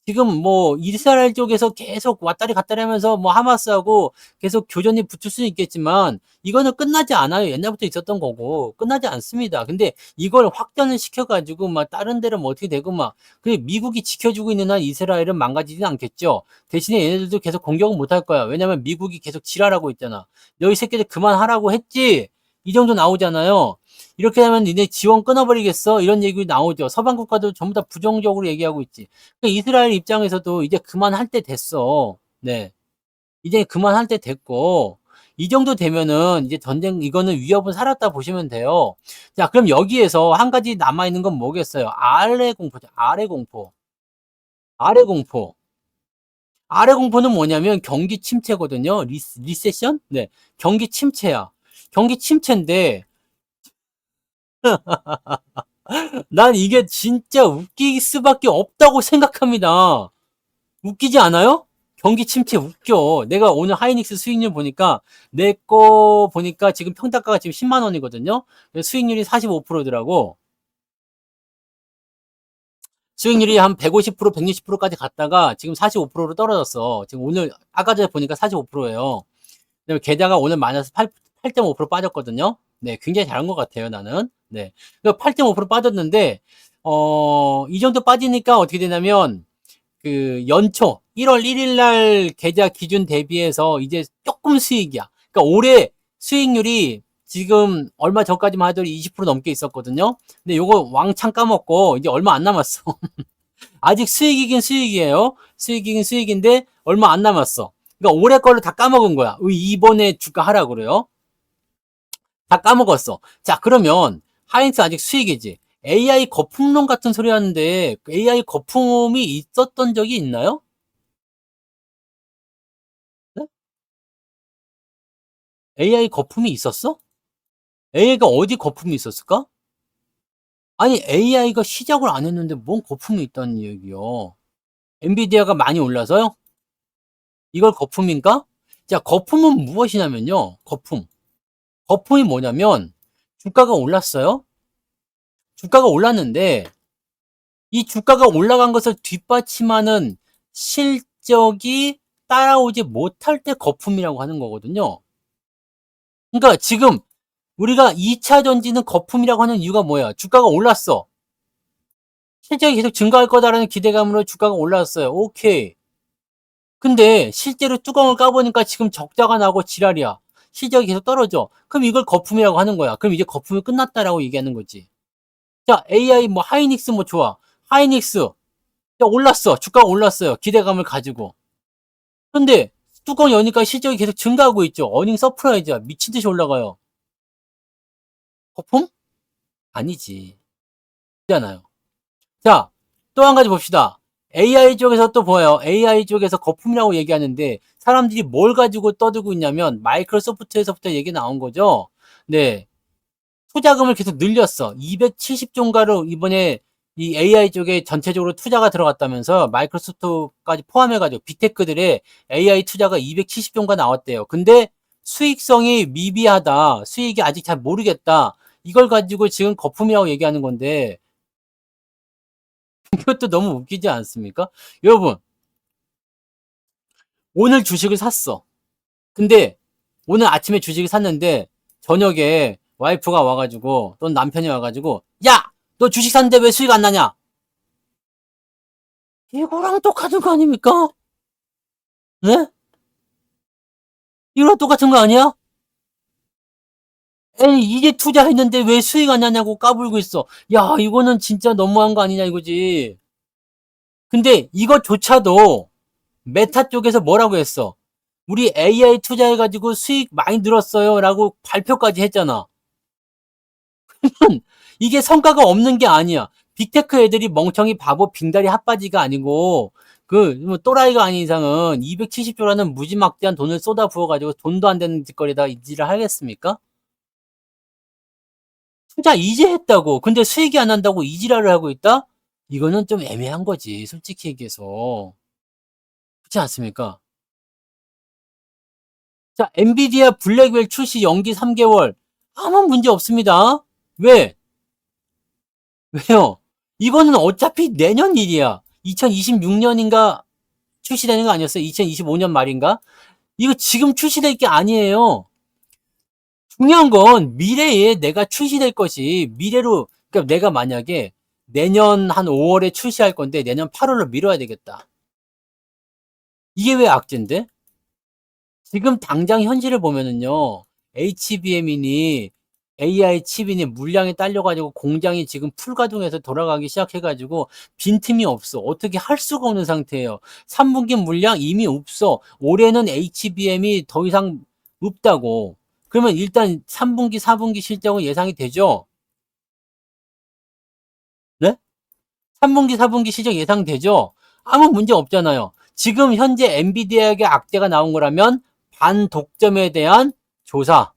A: 지금 뭐 이스라엘 쪽에서 계속 왔다리 갔다리 하면서 뭐 하마스하고 계속 교전이 붙을 수는 있겠지만 이거는 끝나지 않아요. 옛날부터 있었던 거고 끝나지 않습니다. 근데 이걸 확전을 시켜가지고 막 다른 데로 뭐 어떻게 되고 막 그 미국이 지켜주고 있는 한 이스라엘은 망가지진 않겠죠. 대신에 얘네들도 계속 공격은 못 할 거야. 왜냐면 미국이 계속 지랄하고 있잖아. 너희 새끼들 그만하라고 했지. 이 정도 나오잖아요. 이렇게 하면 니네 지원 끊어버리겠어? 이런 얘기 나오죠. 서방 국가도 전부 다 부정적으로 얘기하고 있지. 그러니까 이스라엘 입장에서도 이제 그만할 때 됐어. 네. 이제 그만할 때 됐고, 이 정도 되면은 이제 전쟁, 이거는 위협은 살았다 보시면 돼요. 자, 그럼 여기에서 한 가지 남아있는 건 뭐겠어요? 아래 공포죠. 아래 공포. 아래 공포. 아래 공포는 뭐냐면 경기 침체거든요. 리세션? 네. 경기 침체야. 경기 침체인데, 난 이게 진짜 웃길 수밖에 없다고 생각합니다. 웃기지 않아요? 경기 침체 웃겨. 내가 오늘 하이닉스 수익률 보니까 내 거 보니까 지금 평단가가 지금 10만 원이거든요. 수익률이 45%더라고. 수익률이 한 150%, 160%까지 갔다가 지금 45%로 떨어졌어. 지금 오늘 아까 전에 보니까 45%예요. 그다음에 게다가 오늘 마이너스 8.5% 빠졌거든요. 네, 굉장히 잘한 것 같아요, 나는. 네. 8.5% 빠졌는데 이 정도 빠지니까 어떻게 되냐면 그 연초 1월 1일 날 계좌 기준 대비해서 이제 조금 수익이야. 그러니까 올해 수익률이 지금 얼마 전까지만 하더라도 20% 넘게 있었거든요. 근데 요거 왕창 까먹고 이제 얼마 안 남았어. 아직 수익이긴 수익이에요. 수익이긴 수익인데 얼마 안 남았어. 그러니까 올해 걸로 다 까먹은 거야. 이번에 주가 하라 그래요. 다 까먹었어. 자, 그러면 하이닉스 아직 수익이지. AI 거품론 같은 소리 하는데 AI 거품이 있었던 적이 있나요? 네? AI 거품이 있었어? AI가 어디 거품이 있었을까? 아니, AI가 시작을 안 했는데 뭔 거품이 있다는 얘기요. 엔비디아가 많이 올라서요? 이걸 거품인가? 자, 거품은 무엇이냐면요. 거품. 거품이 뭐냐면 주가가 올랐어요. 주가가 올랐는데 이 주가가 올라간 것을 뒷받침하는 실적이 따라오지 못할 때 거품이라고 하는 거거든요. 그러니까 지금 우리가 2차 전지는 거품이라고 하는 이유가 뭐야? 주가가 올랐어. 실적이 계속 증가할 거다라는 기대감으로 주가가 올랐어요. 오케이. 근데 실제로 뚜껑을 까보니까 지금 적자가 나고 지랄이야. 실적이 계속 떨어져. 그럼 이걸 거품이라고 하는 거야. 그럼 이제 거품이 끝났다라고 얘기하는 거지. 자, AI 뭐 하이닉스 뭐 좋아. 하이닉스 야, 올랐어. 주가가 올랐어요. 기대감을 가지고. 근데 뚜껑 여니까 실적이 계속 증가하고 있죠. 어닝 서프라이즈야. 미친 듯이 올라가요. 거품? 아니지. 있잖아요. 자, 또 한 가지 봅시다. AI 쪽에서 또 보여요. AI 쪽에서 거품이라고 얘기하는데 사람들이 뭘 가지고 떠들고 있냐면 마이크로소프트에서부터 얘기 나온 거죠. 네. 투자금을 계속 늘렸어. 270조인가로 이번에 이 AI 쪽에 전체적으로 투자가 들어갔다면서 마이크로소프트까지 포함해가지고 빅테크들의 AI 투자가 270조인가 나왔대요. 근데 수익성이 미비하다. 수익이 아직 잘 모르겠다. 이걸 가지고 지금 거품이라고 얘기하는 건데 이것도 너무 웃기지 않습니까? 여러분, 오늘 주식을 샀어. 근데 오늘 아침에 주식을 샀는데 저녁에 와이프가 와가지고 또는 남편이 와가지고 야! 너 주식 샀는데 왜 수익 안 나냐? 이거랑 똑같은 거 아닙니까? 네? 이거랑 똑같은 거 아니야? 에이, 이게 투자했는데 왜 수익 안 나냐고 까불고 있어. 야, 이거는 진짜 너무한 거 아니냐 이거지. 근데 이것조차도 메타 쪽에서 뭐라고 했어? 우리 AI 투자해가지고 수익 많이 늘었어요. 라고 발표까지 했잖아. 이게 성과가 없는 게 아니야. 빅테크 애들이 멍청이 바보 빙다리 핫바지가 아니고 뭐 또라이가 아닌 이상은 270조라는 무지막지한 돈을 쏟아 부어가지고 돈도 안 되는 짓거리다 이지를 하겠습니까? 투자 이제 했다고. 근데 수익이 안 난다고 이지랄을 하고 있다? 이거는 좀 애매한 거지. 솔직히 얘기해서. 그렇지 않습니까? 자, 엔비디아 블랙웰 출시 연기 3개월. 아무 문제 없습니다. 왜? 왜요? 이거는 어차피 내년 일이야. 2026년인가 출시되는 거 아니었어요? 2025년 말인가? 이거 지금 출시될 게 아니에요. 중요한 건 미래에 내가 출시될 것이 미래로, 그러니까 내가 만약에 내년 한 5월에 출시할 건데 내년 8월로 미뤄야 되겠다. 이게 왜 악재인데? 지금 당장 현실을 보면은요, HBM이니 AI 칩이니 물량이 딸려가지고 공장이 지금 풀가동해서 돌아가기 시작해가지고 빈틈이 없어. 어떻게 할 수가 없는 상태예요. 3분기 물량 이미 없어. 올해는 HBM이 더 이상 없다고. 그러면 일단 3분기, 4분기 실적은 예상이 되죠? 네? 3분기, 4분기 실적 예상되죠? 아무 문제 없잖아요. 지금 현재 엔비디아에게 악재가 나온 거라면 반독점에 대한 조사.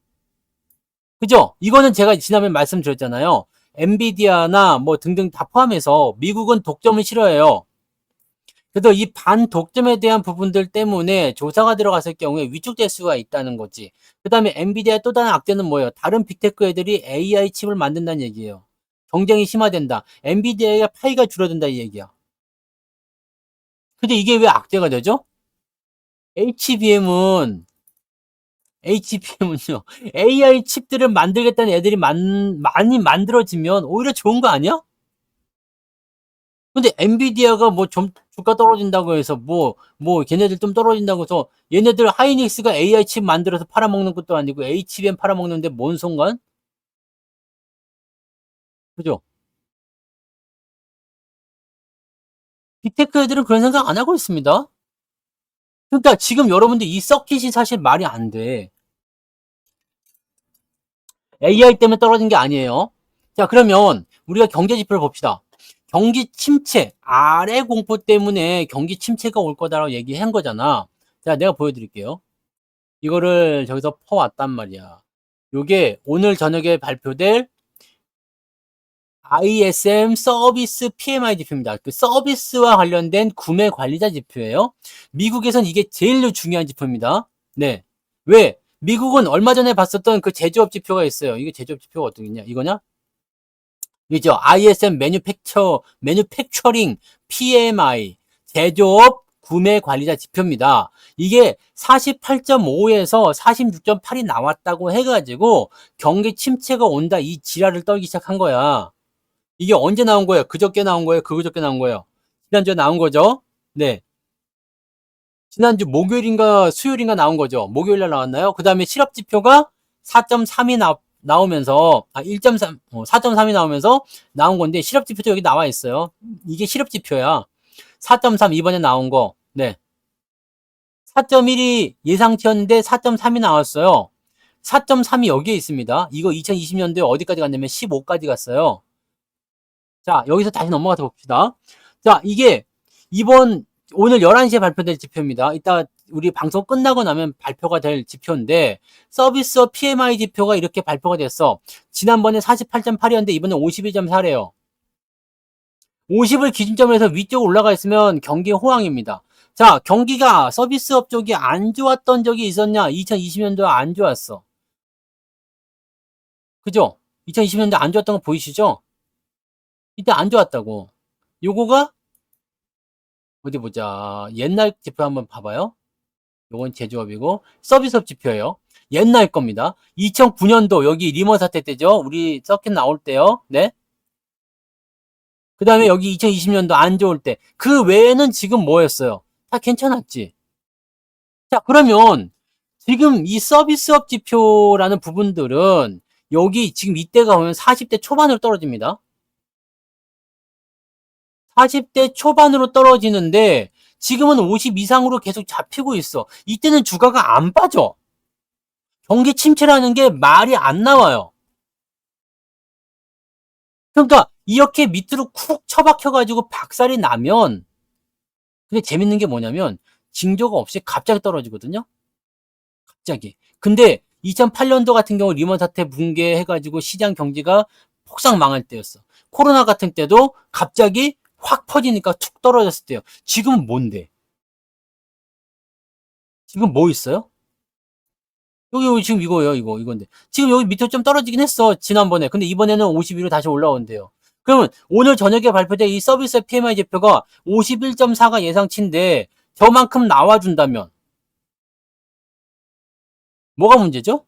A: 그죠? 이거는 제가 지난번에 말씀드렸잖아요. 엔비디아나 뭐 등등 다 포함해서 미국은 독점을 싫어해요. 그래서 이 반독점에 대한 부분들 때문에 조사가 들어갔을 경우에 위축될 수가 있다는 거지. 그 다음에 엔비디아 또 다른 악재는 뭐예요? 다른 빅테크 애들이 AI 칩을 만든다는 얘기예요. 경쟁이 심화된다. 엔비디아의 파이가 줄어든다 이 얘기야. 근데 이게 왜 악재가 되죠? HBM은 HBM은요, AI 칩들을 만들겠다는 애들이 많이 만들어지면 오히려 좋은 거 아니야? 근데 엔비디아가 뭐 좀 주가 떨어진다고 해서 걔네들 좀 떨어진다고 해서 얘네들 하이닉스가 AI 칩 만들어서 팔아먹는 것도 아니고 HBM 팔아먹는데 뭔 상관? 그죠? 빅테크 애들은 그런 생각 안 하고 있습니다. 그러니까 지금 여러분들 이 서킷이 사실 말이 안 돼. AI 때문에 떨어진 게 아니에요. 자, 그러면 우리가 경제 지표를 봅시다. 경기 침체, 아래 공포 때문에 경기 침체가 올 거다라고 얘기한 거잖아. 자, 내가 보여드릴게요. 이거를 저기서 퍼왔단 말이야. 요게 오늘 저녁에 발표될 ISM 서비스 PMI 지표입니다. 그 서비스와 관련된 구매 관리자 지표예요. 미국에선 이게 제일 중요한 지표입니다. 네. 왜? 미국은 얼마 전에 봤었던 그 제조업 지표가 있어요. 이게 제조업 지표가 어떻게 있냐? 이거냐? 이죠. ISM 매뉴팩처링 PMI 제조업 구매 관리자 지표입니다. 이게 48.5에서 46.8이 나왔다고 해가지고 경기 침체가 온다 이 지랄을 떨기 시작한 거야. 이게 언제 나온 거예요? 그저께 나온 거예요? 그저께 나온 거예요? 지난주에 나온 거죠? 네. 지난주 목요일인가 수요일인가 나온 거죠. 목요일날 나왔나요? 그 다음에 실업지표가 4.3이 나오면서 1.3, 4.3이 나오면서 나온 건데 실업지표도 여기 나와 있어요. 이게 실업지표야. 4.3 이번에 나온 거. 네. 4.1이 예상치였는데 4.3이 나왔어요. 4.3이 여기에 있습니다. 이거 2020년도에 어디까지 갔냐면 15까지 갔어요. 자, 여기서 다시 넘어가서 봅시다. 자, 이게 오늘 11시에 발표될 지표입니다. 이따 우리 방송 끝나고 나면 발표가 될 지표인데 서비스업 PMI 지표가 이렇게 발표가 됐어. 지난번에 48.8이었는데 이번에 52.4래요. 50을 기준점으로 해서 위쪽으로 올라가 있으면 경기 호황입니다. 자, 경기가 서비스업 쪽이 안 좋았던 적이 있었냐? 2020년도에 안 좋았어. 그죠? 2020년도에 안 좋았던 거 보이시죠? 이때 안 좋았다고. 요거가 어디 보자. 옛날 지표 한번 봐봐요. 요건 제조업이고 서비스업 지표예요. 옛날 겁니다. 2009년도 여기 리먼 사태 때죠. 우리 서킷 나올 때요. 네. 그 다음에 여기 2020년도 안 좋을 때. 그 외에는 지금 뭐였어요? 다 괜찮았지. 자, 그러면 지금 이 서비스업 지표라는 부분들은 여기 지금 이때가 보면 40대 초반으로 떨어집니다. 40대 초반으로 떨어지는데 지금은 50 이상으로 계속 잡히고 있어. 이때는 주가가 안 빠져. 경기 침체라는 게 말이 안 나와요. 그러니까 이렇게 밑으로 쿡 처박혀가지고 박살이 나면 근데 재밌는 게 뭐냐면 징조가 없이 갑자기 떨어지거든요. 갑자기. 근데 2008년도 같은 경우 리먼 사태 붕괴해가지고 시장 경기가 폭삭 망할 때였어. 코로나 같은 때도 갑자기 확 퍼지니까 툭 떨어졌을 때요. 지금은 뭔데? 지금 뭐 있어요? 여기 지금 이거예요. 이건데. 지금 여기 밑으로 좀 떨어지긴 했어. 지난번에. 근데 이번에는 52로 다시 올라온대요. 그러면 오늘 저녁에 발표된 이 서비스 PMI 지표가 51.4가 예상치인데 저만큼 나와준다면 뭐가 문제죠?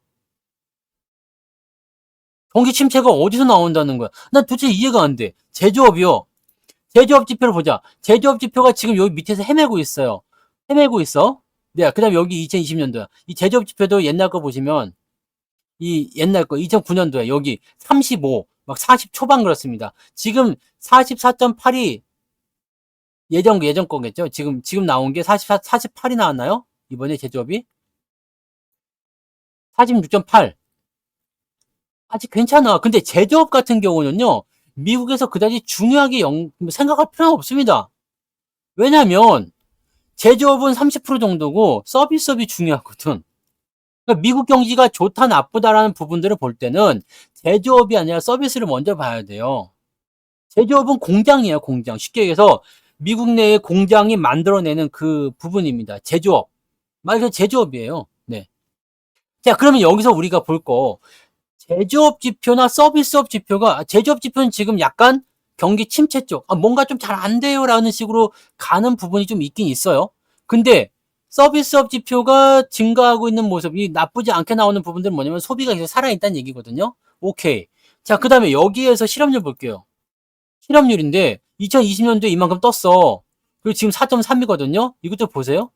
A: 경기 침체가 어디서 나온다는 거야? 난 도대체 이해가 안 돼. 제조업이요. 제조업 지표를 보자. 제조업 지표가 지금 여기 밑에서 헤매고 있어요. 헤매고 있어. 네, 그 다음에 여기 2020년도야. 이 제조업 지표도 옛날 거 보시면 이 옛날 거 2009년도에 여기 35, 막 40 초반 그렇습니다. 지금 44.8이 예전 거겠죠? 지금 나온 게 48이 나왔나요? 이번에 제조업이? 46.8. 아직 괜찮아. 근데 제조업 같은 경우는요, 미국에서 그다지 중요하게 생각할 필요는 없습니다. 왜냐면, 제조업은 30% 정도고, 서비스업이 중요하거든. 그러니까 미국 경기가 좋다, 나쁘다라는 부분들을 볼 때는, 제조업이 아니라 서비스를 먼저 봐야 돼요. 제조업은 공장이에요, 공장. 쉽게 얘기해서, 미국 내에 공장이 만들어내는 그 부분입니다. 제조업. 말 그대로 제조업이에요. 네. 자, 그러면 여기서 우리가 볼 거, 제조업 지표나 서비스업 지표가, 제조업 지표는 지금 약간 경기 침체 쪽, 뭔가 좀 잘 안 돼요라는 식으로 가는 부분이 좀 있긴 있어요. 근데 서비스업 지표가 증가하고 있는 모습이 나쁘지 않게 나오는 부분들은 뭐냐면 소비가 계속 살아있다는 얘기거든요. 오케이. 자, 그 다음에 여기에서 실업률 볼게요. 실업률인데 2020년도에 이만큼 떴어. 그리고 지금 4.3이거든요. 이것도 보세요.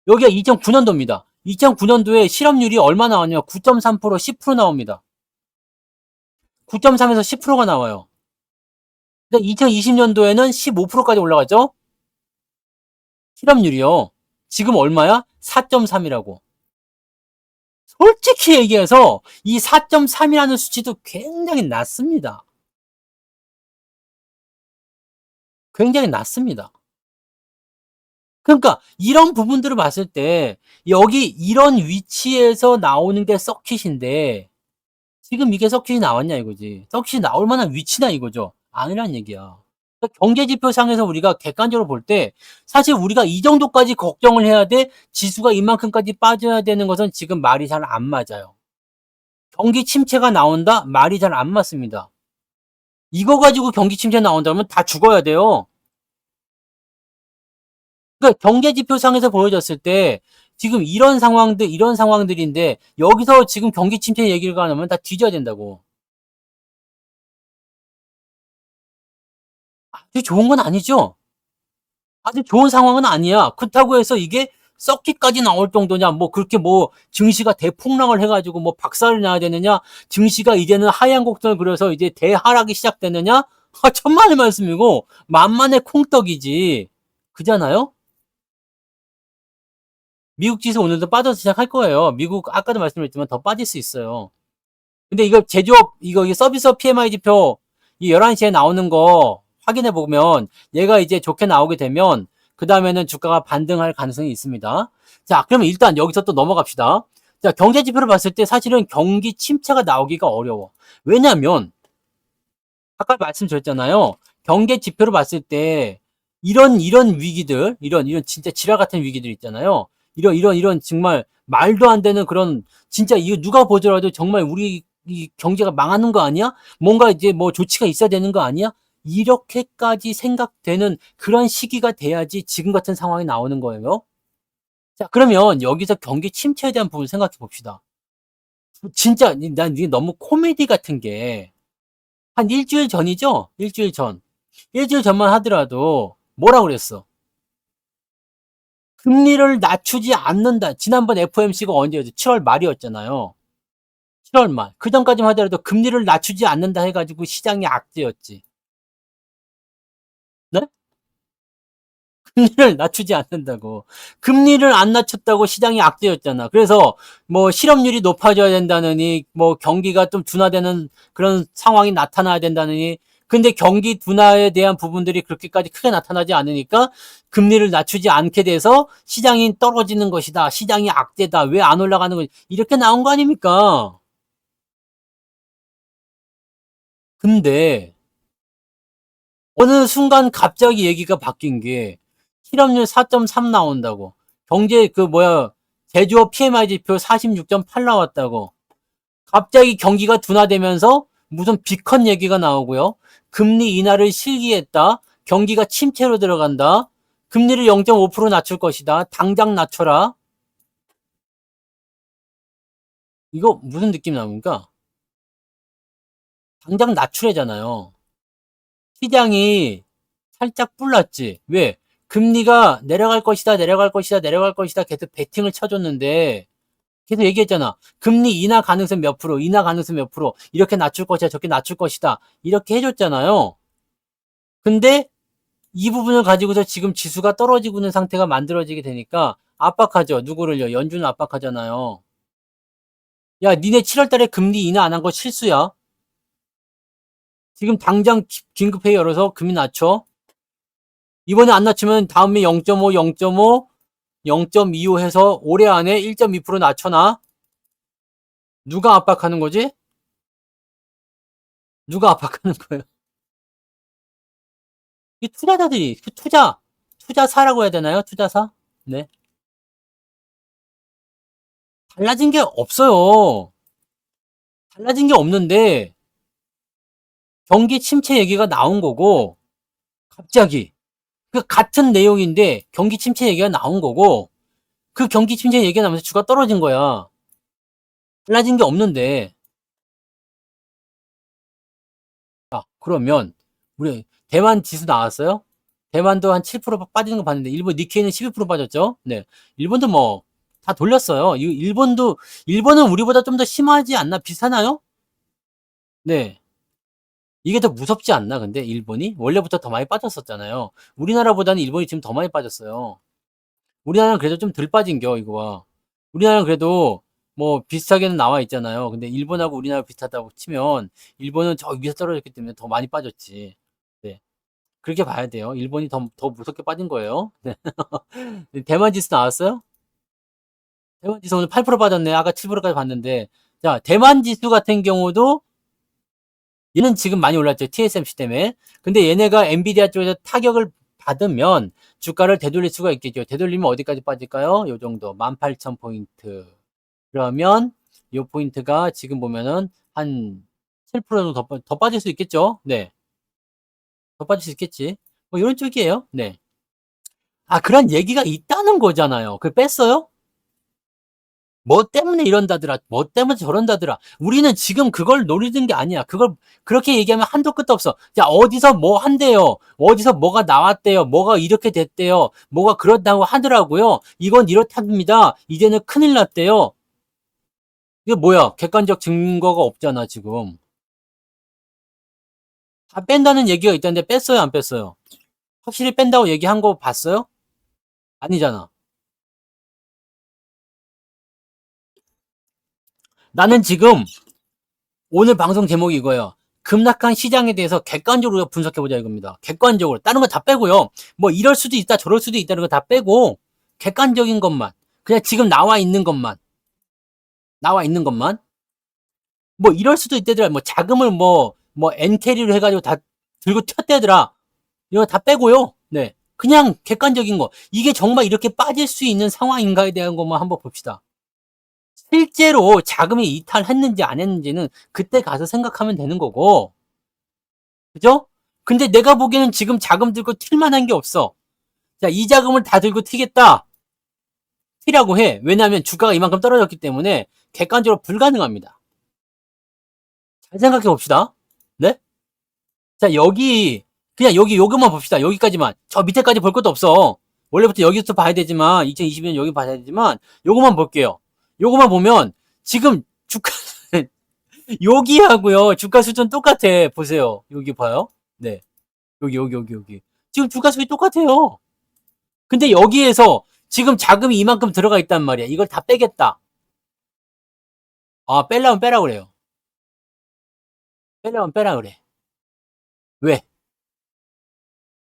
A: 여기가 2009년도입니다. 2009년도에 실업률이 얼마 나왔냐? 9.3%, 10% 나옵니다. 9.3에서 10%가 나와요. 근데 2020년도에는 15%까지 올라가죠? 실업률이요. 지금 얼마야? 4.3이라고. 솔직히 얘기해서 이 4.3이라는 수치도 굉장히 낮습니다. 굉장히 낮습니다. 그러니까 이런 부분들을 봤을 때 여기 이런 위치에서 나오는 게 서킷인데 지금 이게 서킷이 나왔냐 이거지. 서킷이 나올 만한 위치나 이거죠. 아니란 얘기야. 그러니까 경제지표상에서 우리가 객관적으로 볼 때 사실 우리가 이 정도까지 걱정을 해야 돼 지수가 이만큼까지 빠져야 되는 것은 지금 말이 잘 안 맞아요. 경기 침체가 나온다? 말이 잘 안 맞습니다. 이거 가지고 경기 침체 나온다면 다 죽어야 돼요. 그러니까 경제지표상에서 보여졌을 때 지금 이런 상황들인데 여기서 지금 경기 침체 얘기를 하면 다 뒤져야 된다고. 아주 좋은 건 아니죠. 아주 좋은 상황은 아니야. 그렇다고 해서 이게 썩기까지 나올 정도냐, 뭐 그렇게 뭐 증시가 대폭락을 해가지고 뭐 박살이 나야 되느냐, 증시가 이제는 하얀 곡선을 그려서 이제 대하락이 시작되느냐, 천만의 말씀이고 만만의 콩떡이지. 그잖아요? 미국 지수 오늘도 빠져서 시작할 거예요. 미국 아까도 말씀드렸지만 더 빠질 수 있어요. 근데 이거 제조업, 이거 서비스업 PMI 지표 이 11시에 나오는 거 확인해 보면 얘가 이제 좋게 나오게 되면 그 다음에는 주가가 반등할 가능성이 있습니다. 자, 그러면 일단 여기서 또 넘어갑시다. 자, 경제 지표를 봤을 때 사실은 경기 침체가 나오기가 어려워. 왜냐면 아까 말씀드렸잖아요. 경제 지표를 봤을 때 이런 위기들, 이런 진짜 지랄 같은 위기들 있잖아요. 이런 정말 말도 안 되는 그런 진짜 이거 누가 보더라도 정말 우리 이 경제가 망하는 거 아니야? 뭔가 이제 뭐 조치가 있어야 되는 거 아니야? 이렇게까지 생각되는 그런 시기가 돼야지 지금 같은 상황이 나오는 거예요. 자, 그러면 여기서 경기 침체에 대한 부분을 생각해 봅시다. 진짜 난 이게 너무 코미디 같은 게 한 일주일 전이죠? 일주일 전. 일주일 전만 하더라도 뭐라 그랬어? 금리를 낮추지 않는다. 지난번 FOMC가 언제였죠? 7월 말이었잖아요. 7월 말. 그 전까지만 하더라도 금리를 낮추지 않는다 해가지고 시장이 악재였지. 네? 금리를 낮추지 않는다고. 금리를 안 낮췄다고 시장이 악재였잖아. 그래서 뭐 실업률이 높아져야 된다느니, 뭐 경기가 좀 둔화되는 그런 상황이 나타나야 된다느니, 근데 경기 둔화에 대한 부분들이 그렇게까지 크게 나타나지 않으니까 금리를 낮추지 않게 돼서 시장이 떨어지는 것이다. 시장이 악재다. 왜 안 올라가는 거지? 이렇게 나온 거 아닙니까? 근데 어느 순간 갑자기 얘기가 바뀐 게 실업률 4.3 나온다고. 경제 제조업 PMI 지표 46.8 나왔다고. 갑자기 경기가 둔화되면서 무슨 비컨 얘기가 나오고요. 금리 인하를 실기했다. 경기가 침체로 들어간다. 금리를 0.5% 낮출 것이다. 당장 낮춰라. 이거 무슨 느낌 나옵니까? 당장 낮추래잖아요. 시장이 살짝 불났지. 왜? 금리가 내려갈 것이다, 내려갈 것이다, 내려갈 것이다 계속 베팅을 쳐줬는데 계속 얘기했잖아. 금리 인하 가능성 몇 프로, 인하 가능성 몇 프로, 이렇게 낮출 것이다, 저렇게 낮출 것이다. 이렇게 해줬잖아요. 근데 이 부분을 가지고서 지금 지수가 떨어지고 있는 상태가 만들어지게 되니까 압박하죠. 누구를요? 연준을 압박하잖아요. 야, 니네 7월 달에 금리 인하 안 한 거 실수야. 지금 당장 긴급회의 열어서 금리 낮춰. 이번에 안 낮추면 다음에 0.5, 0.5, 0.25 해서 올해 안에 1.2% 낮춰놔. 누가 압박하는 거지? 누가 압박하는 거예요? 이 투자자들이, 투자사라고 해야 되나요? 투자사? 네. 달라진 게 없어요. 달라진 게 없는데, 경기 침체 얘기가 나온 거고, 갑자기. 그 같은 내용인데, 경기 침체 얘기가 나온 거고, 그 경기 침체 얘기가 나면서 주가 떨어진 거야. 달라진 게 없는데. 자, 그러면, 우리, 대만 지수 나왔어요? 대만도 한 7% 빠지는 거 봤는데, 일본 니케이는 12% 빠졌죠? 네. 일본도 뭐, 다 돌렸어요. 일본은 우리보다 좀 더 심하지 않나? 비슷하나요? 네. 이게 더 무섭지 않나, 근데, 일본이? 원래부터 더 많이 빠졌었잖아요. 우리나라보다는 일본이 지금 더 많이 빠졌어요. 우리나라는 그래도 좀 덜 빠진겨, 이거와. 우리나라는 그래도, 뭐, 비슷하게는 나와 있잖아요. 근데 일본하고 우리나라 비슷하다고 치면, 일본은 저 위에서 떨어졌기 때문에 더 많이 빠졌지. 네. 그렇게 봐야 돼요. 일본이 더 무섭게 빠진 거예요. 네. 대만 지수 나왔어요? 대만 지수 오늘 8% 빠졌네. 아까 7%까지 봤는데. 자, 대만 지수 같은 경우도 얘는 지금 많이 올랐죠. TSMC 때문에. 근데 얘네가 엔비디아 쪽에서 타격을 받으면 주가를 되돌릴 수가 있겠죠. 되돌리면 어디까지 빠질까요? 요 정도. 18,000포인트. 그러면 이 포인트가 지금 보면은 한 7% 정도 더 빠질 수 있겠죠. 네. 더 빠질 수 있겠지. 뭐 이런 쪽이에요. 네. 아, 그런 얘기가 있다는 거잖아요. 그걸 뺐어요? 뭐 때문에 이런다더라. 뭐 때문에 저런다더라. 우리는 지금 그걸 노리는 게 아니야. 그걸 그렇게 얘기하면 한도 끝도 없어. 자, 어디서 뭐 한대요. 어디서 뭐가 나왔대요. 뭐가 이렇게 됐대요. 뭐가 그렇다고 하더라고요. 이건 이렇답니다. 이제는 큰일 났대요. 이게 뭐야? 객관적 증거가 없잖아, 지금. 다 뺀다는 얘기가 있다는데 뺐어요, 안 뺐어요? 확실히 뺀다고 얘기한 거 봤어요? 아니잖아. 나는 지금 오늘 방송 제목이 이거예요. 급락한 시장에 대해서 객관적으로 분석해보자 이겁니다. 객관적으로. 다른 거 다 빼고요. 뭐 이럴 수도 있다, 저럴 수도 있다는 거 다 빼고 객관적인 것만. 그냥 지금 나와 있는 것만. 나와 있는 것만. 뭐 이럴 수도 있다더라. 뭐 자금을 뭐 엔캐리로 해가지고 다 들고 튀었다더라. 이거 다 빼고요. 네. 그냥 객관적인 거. 이게 정말 이렇게 빠질 수 있는 상황인가에 대한 것만 한번 봅시다. 실제로 자금이 이탈했는지 안 했는지는 그때 가서 생각하면 되는 거고, 그죠? 근데 내가 보기에는 지금 자금 들고 튈 만한 게 없어. 자, 이 자금을 다 들고 튀겠다. 튀라고 해. 왜냐하면 주가가 이만큼 떨어졌기 때문에 객관적으로 불가능합니다. 잘 생각해 봅시다. 네? 자, 그냥 요것만 봅시다. 여기까지만. 저 밑에까지 볼 것도 없어. 원래부터 여기서 봐야 되지만, 2020년 여기 봐야 되지만, 요것만 볼게요. 요것만 보면, 지금 주가, 여기하고요. 주가 수준 똑같아. 보세요. 여기 봐요. 네. 여기. 지금 주가 수준이 똑같아요. 근데 여기에서 지금 자금이 이만큼 들어가 있단 말이야. 이걸 다 빼겠다. 아, 빼려면 빼라 그래요. 빼려면 빼라 그래. 왜?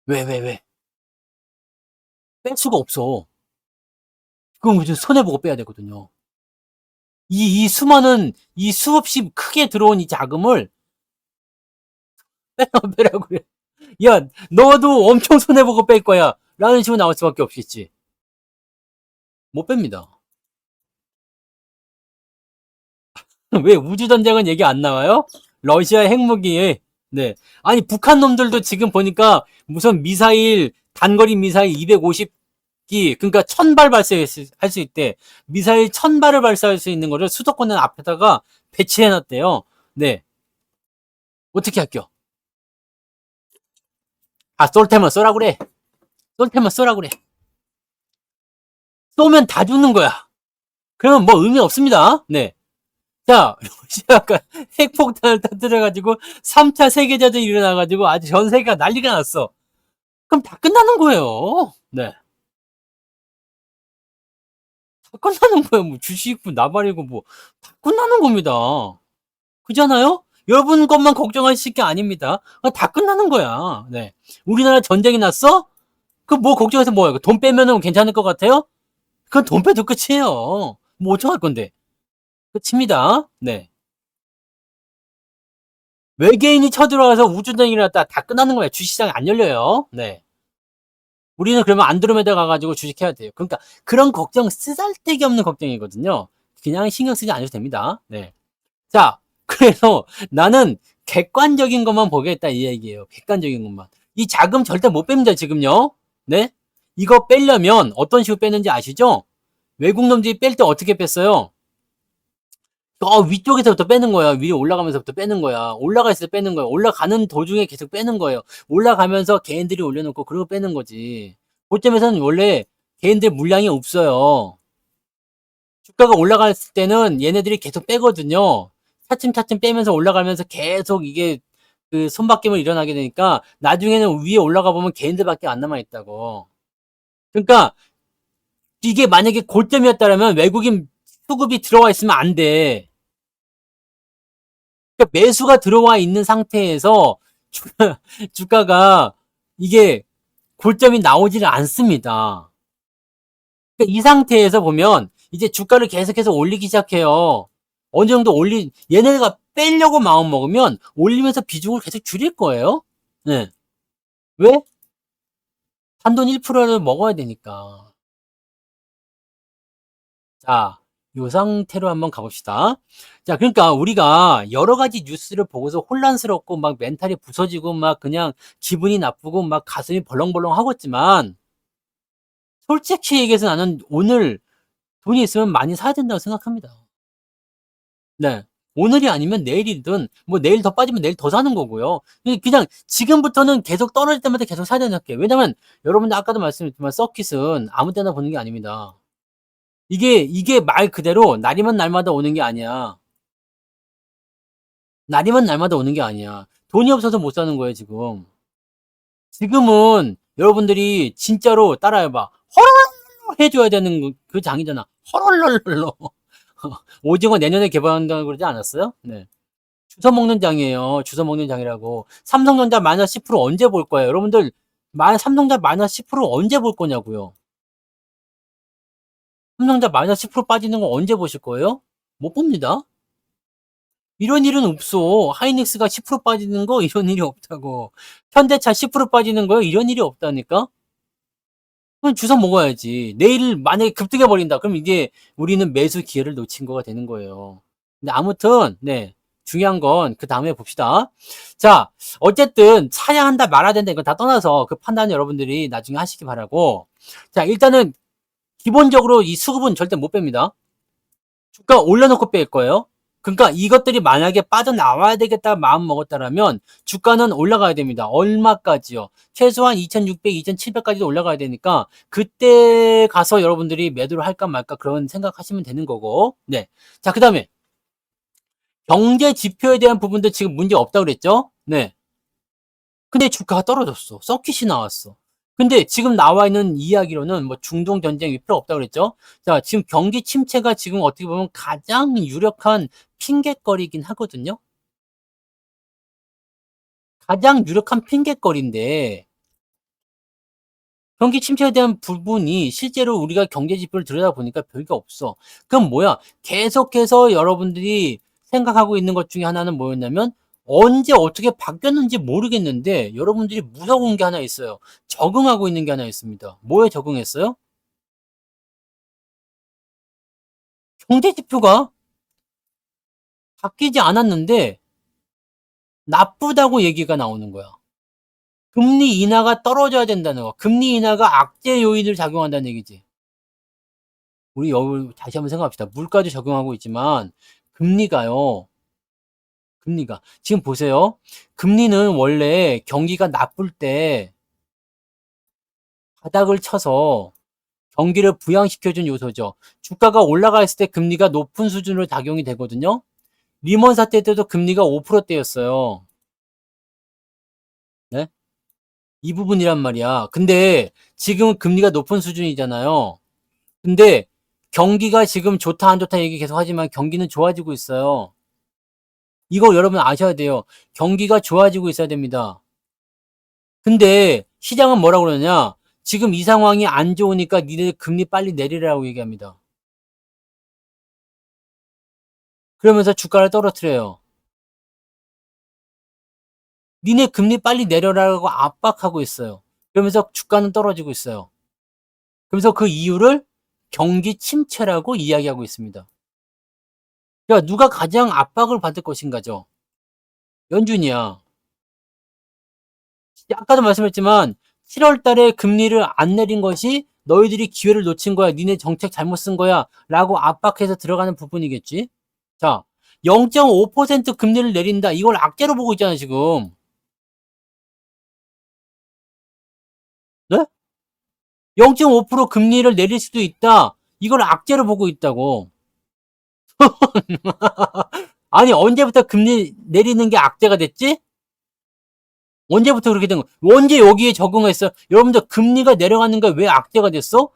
A: 왜? 뺄 수가 없어. 그럼 이제 손해보고 빼야 되거든요. 이 수없이 크게 들어온 이 자금을 빼라면 빼라고 그래. 야, 너도 엄청 손해보고 뺄 거야. 라는 식으로 나올 수밖에 없겠지. 못 뺍니다. 왜 우주전쟁은 얘기 안 나와요? 러시아 핵무기 네. 아니, 북한 놈들도 지금 보니까 무슨 미사일, 단거리 미사일 250기, 그러니까 1000발 발사할 수 있대. 미사일 1000발을 발사할 수 있는 거를 수도권 앞에다가 배치해놨대요. 네. 어떻게 할게요? 아, 쏠 테면 쏘라 그래. 쏠 테면 쏘라 그래. 쏘면 다 죽는 거야. 그러면 뭐 의미 없습니다. 네. 자, 러시아가 핵폭탄을 터뜨려가지고 3차 세계대전이 일어나가지고 아주 전 세계가 난리가 났어. 그럼 다 끝나는 거예요. 네. 다 끝나는 거예요. 뭐 주식이고 나발이고 뭐 다 끝나는 겁니다. 그잖아요? 여러분 것만 걱정하실 게 아닙니다. 다 끝나는 거야. 네. 우리나라 전쟁이 났어? 그 뭐 걱정해서 뭐야? 돈 빼면은 괜찮을 것 같아요? 그건 돈 빼도 끝이에요. 뭐 어떡할 건데? 끝입니다. 네. 외계인이 쳐들어와서 우주전쟁이 일어났다. 다 끝나는 거야. 주식시장이 안 열려요. 네. 우리는 그러면 안드로메다 가가지고 주식해야 돼요. 그러니까 그런 걱정 쓰잘데기 없는 걱정이거든요. 그냥 신경 쓰지 않으셔도 됩니다. 네. 자, 그래서 나는 객관적인 것만 보겠다 이 얘기예요. 객관적인 것만. 이 자금 절대 못 뺍니다, 지금요. 네? 이거 빼려면 어떤 식으로 빼는지 아시죠? 외국 놈들이 뺄 때 어떻게 뺐어요? 위쪽에서부터 빼는 거야. 위로 올라가면서부터 빼는 거야. 올라갈 때 빼는 거야. 올라가는 도중에 계속 빼는 거예요. 올라가면서 개인들이 올려놓고 그러고 빼는 거지. 고점에서는 원래 개인들 물량이 없어요. 주가가 올라갔을 때는 얘네들이 계속 빼거든요. 차츰차츰 빼면서 올라가면서 계속 이게 그 손바뀜을 일어나게 되니까 나중에는 위에 올라가 보면 개인들밖에 안 남아 있다고. 그러니까 이게 만약에 고점이었다면 외국인 수급이 들어와 있으면 안 돼. 그러니까 매수가 들어와 있는 상태에서 주가가 이게 고점이 나오지를 않습니다. 그러니까 이 상태에서 보면 이제 주가를 계속해서 올리기 시작해요. 어느 정도 얘네가 빼려고 마음 먹으면 올리면서 비중을 계속 줄일 거예요. 네. 왜? 단돈 1%를 먹어야 되니까. 자, 요 상태로 한번 가봅시다. 자, 그러니까 우리가 여러 가지 뉴스를 보고서 혼란스럽고 막 멘탈이 부서지고 막 그냥 기분이 나쁘고 막 가슴이 벌렁벌렁 하고 있지만 솔직히 얘기해서 나는 오늘 돈이 있으면 많이 사야 된다고 생각합니다. 네. 오늘이 아니면 내일이든 뭐 내일 더 빠지면 내일 더 사는 거고요. 그냥 지금부터는 계속 떨어질 때마다 계속 사야 되는 게 왜냐면 여러분들 아까도 말씀드렸지만 서킷은 아무 때나 보는 게 아닙니다. 이게 말 그대로 날이면 날마다 오는 게 아니야. 날이면 날마다 오는 게 아니야. 돈이 없어서 못 사는 거예요, 지금. 지금은 여러분들이 진짜로 따라해봐. 헐 해줘야 되는 그 장이잖아. 헐헐헐헐. 오징어 내년에 개발한다고 그러지 않았어요? 네. 주워 먹는 장이에요. 주워 먹는 장이라고. 삼성전자 마이너스 10% 언제 볼 거예요? 여러분들, 삼성전자 마이너스 10% 언제 볼 거냐고요? 삼성전자 마이너스 10% 빠지는 거 언제 보실 거예요? 못 봅니다. 이런 일은 없어. 하이닉스가 10% 빠지는 거 이런 일이 없다고. 현대차 10% 빠지는 거요 이런 일이 없다니까? 그럼 주워 먹어야지. 내일 만약에 급등해 버린다. 그럼 이게 우리는 매수 기회를 놓친 거가 되는 거예요. 근데 아무튼 네. 중요한 건 그 다음에 봅시다. 자, 어쨌든 사야 한다 말아야 된다 이거 다 떠나서 그 판단은 여러분들이 나중에 하시기 바라고. 자, 일단은 기본적으로 이 수급은 절대 못 뺍니다. 주가 올려놓고 뺄 거예요. 그러니까 이것들이 만약에 빠져나와야 되겠다 마음 먹었다라면 주가는 올라가야 됩니다. 얼마까지요? 최소한 2600, 2700까지도 올라가야 되니까 그때 가서 여러분들이 매도를 할까 말까 그런 생각하시면 되는 거고. 네. 자, 그다음에 경제 지표에 대한 부분도 지금 문제 없다고 그랬죠? 네. 근데 주가가 떨어졌어. 서킷이 나왔어. 근데 지금 나와 있는 이야기로는 뭐 중동 전쟁이 필요 없다고 그랬죠? 자, 지금 경기 침체가 지금 어떻게 보면 가장 유력한 핑곗거리긴 하거든요. 가장 유력한 핑곗거리인데 경기 침체에 대한 부분이 실제로 우리가 경제 지표를 들여다보니까 별게 없어. 그럼 뭐야? 계속해서 여러분들이 생각하고 있는 것 중에 하나는 뭐였냐면 언제 어떻게 바뀌었는지 모르겠는데 여러분들이 무서운 게 하나 있어요. 적응하고 있는 게 하나 있습니다. 뭐에 적응했어요? 경제 지표가 바뀌지 않았는데 나쁘다고 얘기가 나오는 거야. 금리 인하가 떨어져야 된다는 거. 금리 인하가 악재 요인을 작용한다는 얘기지. 우리 여기 다시 한번 생각합시다. 물가도 적용하고 있지만 금리가요. 금리가 지금 보세요. 금리는 원래 경기가 나쁠 때 바닥을 쳐서 경기를 부양시켜준 요소죠. 주가가 올라가 있을 때 금리가 높은 수준으로 작용이 되거든요. 리먼 사태 때도 금리가 5%대였어요. 네? 이 부분이란 말이야. 근데 지금은 금리가 높은 수준이잖아요. 근데 경기가 지금 좋다 안 좋다 얘기 계속 하지만 경기는 좋아지고 있어요. 이거 여러분 아셔야 돼요. 경기가 좋아지고 있어야 됩니다. 근데 시장은 뭐라고 그러냐? 지금 이 상황이 안 좋으니까 니네 금리 빨리 내리라고 얘기합니다. 그러면서 주가를 떨어뜨려요. 니네 금리 빨리 내려라고 압박하고 있어요. 그러면서 주가는 떨어지고 있어요. 그래서 그 이유를 경기 침체라고 이야기하고 있습니다. 그러니까 누가 가장 압박을 받을 것인가죠? 연준이야. 아까도 말씀했지만 7월 달에 금리를 안 내린 것이 너희들이 기회를 놓친 거야. 니네 정책 잘못 쓴 거야. 라고 압박해서 들어가는 부분이겠지. 자, 0.5% 금리를 내린다. 이걸 악재로 보고 있잖아, 지금. 네? 0.5% 금리를 내릴 수도 있다. 이걸 악재로 보고 있다고. 아니, 언제부터 금리 내리는 게 악재가 됐지? 언제부터 그렇게 된 거야? 언제 여기에 적응했어? 여러분들 금리가 내려가는 게 왜 악재가 됐어?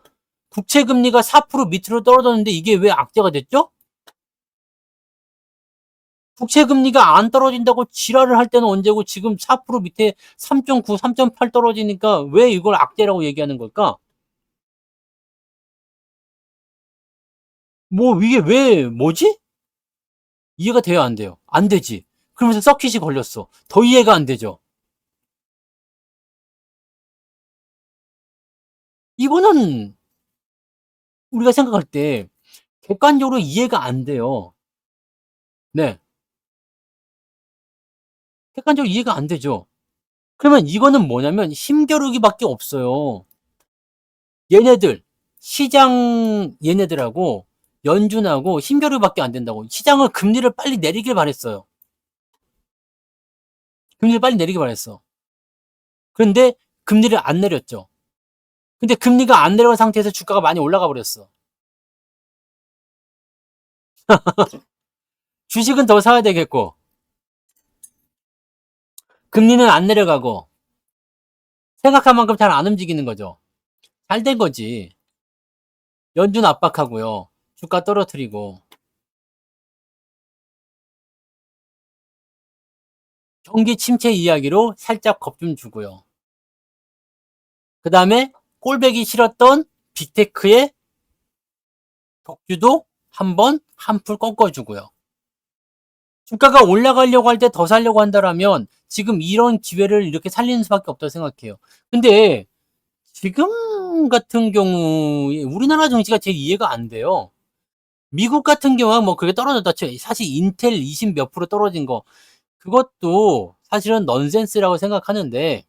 A: 국채 금리가 4% 밑으로 떨어졌는데 이게 왜 악재가 됐죠? 국채 금리가 안 떨어진다고 지랄을 할 때는 언제고 지금 4% 밑에 3.9, 3.8 떨어지니까 왜 이걸 악재라고 얘기하는 걸까? 뭐 이게 왜 뭐지? 이해가 돼요, 안 돼요? 안 되지. 그러면서 서킷이 걸렸어. 더 이해가 안 되죠. 이거는 우리가 생각할 때 객관적으로 이해가 안 돼요. 네. 객관적으로 이해가 안 되죠. 그러면 이거는 뭐냐면 힘겨루기밖에 없어요. 얘네들 시장 얘네들하고 연준하고 힘겨루기밖에 안 된다고. 시장은 금리를 빨리 내리길 바랬어요. 금리를 빨리 내리길 바랬어. 그런데 금리를 안 내렸죠. 근데 금리가 안 내려간 상태에서 주가가 많이 올라가 버렸어. 주식은 더 사야 되겠고 금리는 안 내려가고 생각한 만큼 잘 안 움직이는 거죠. 잘 된 거지. 연준 압박하고요. 주가 떨어뜨리고 경기 침체 이야기로 살짝 겁 좀 주고요. 그 다음에 꼴배기 싫었던 빅테크의 덕주도 한번 한풀 꺾어주고요. 주가가 올라가려고 할 때 더 살려고 한다라면 지금 이런 기회를 이렇게 살리는 수밖에 없다고 생각해요. 근데 지금 같은 경우에 우리나라 정치가 제일 이해가 안 돼요. 미국 같은 경우는 뭐 그게 떨어졌다 쳐. 사실 인텔 20 몇 프로 떨어진 거 그것도 사실은 넌센스라고 생각하는데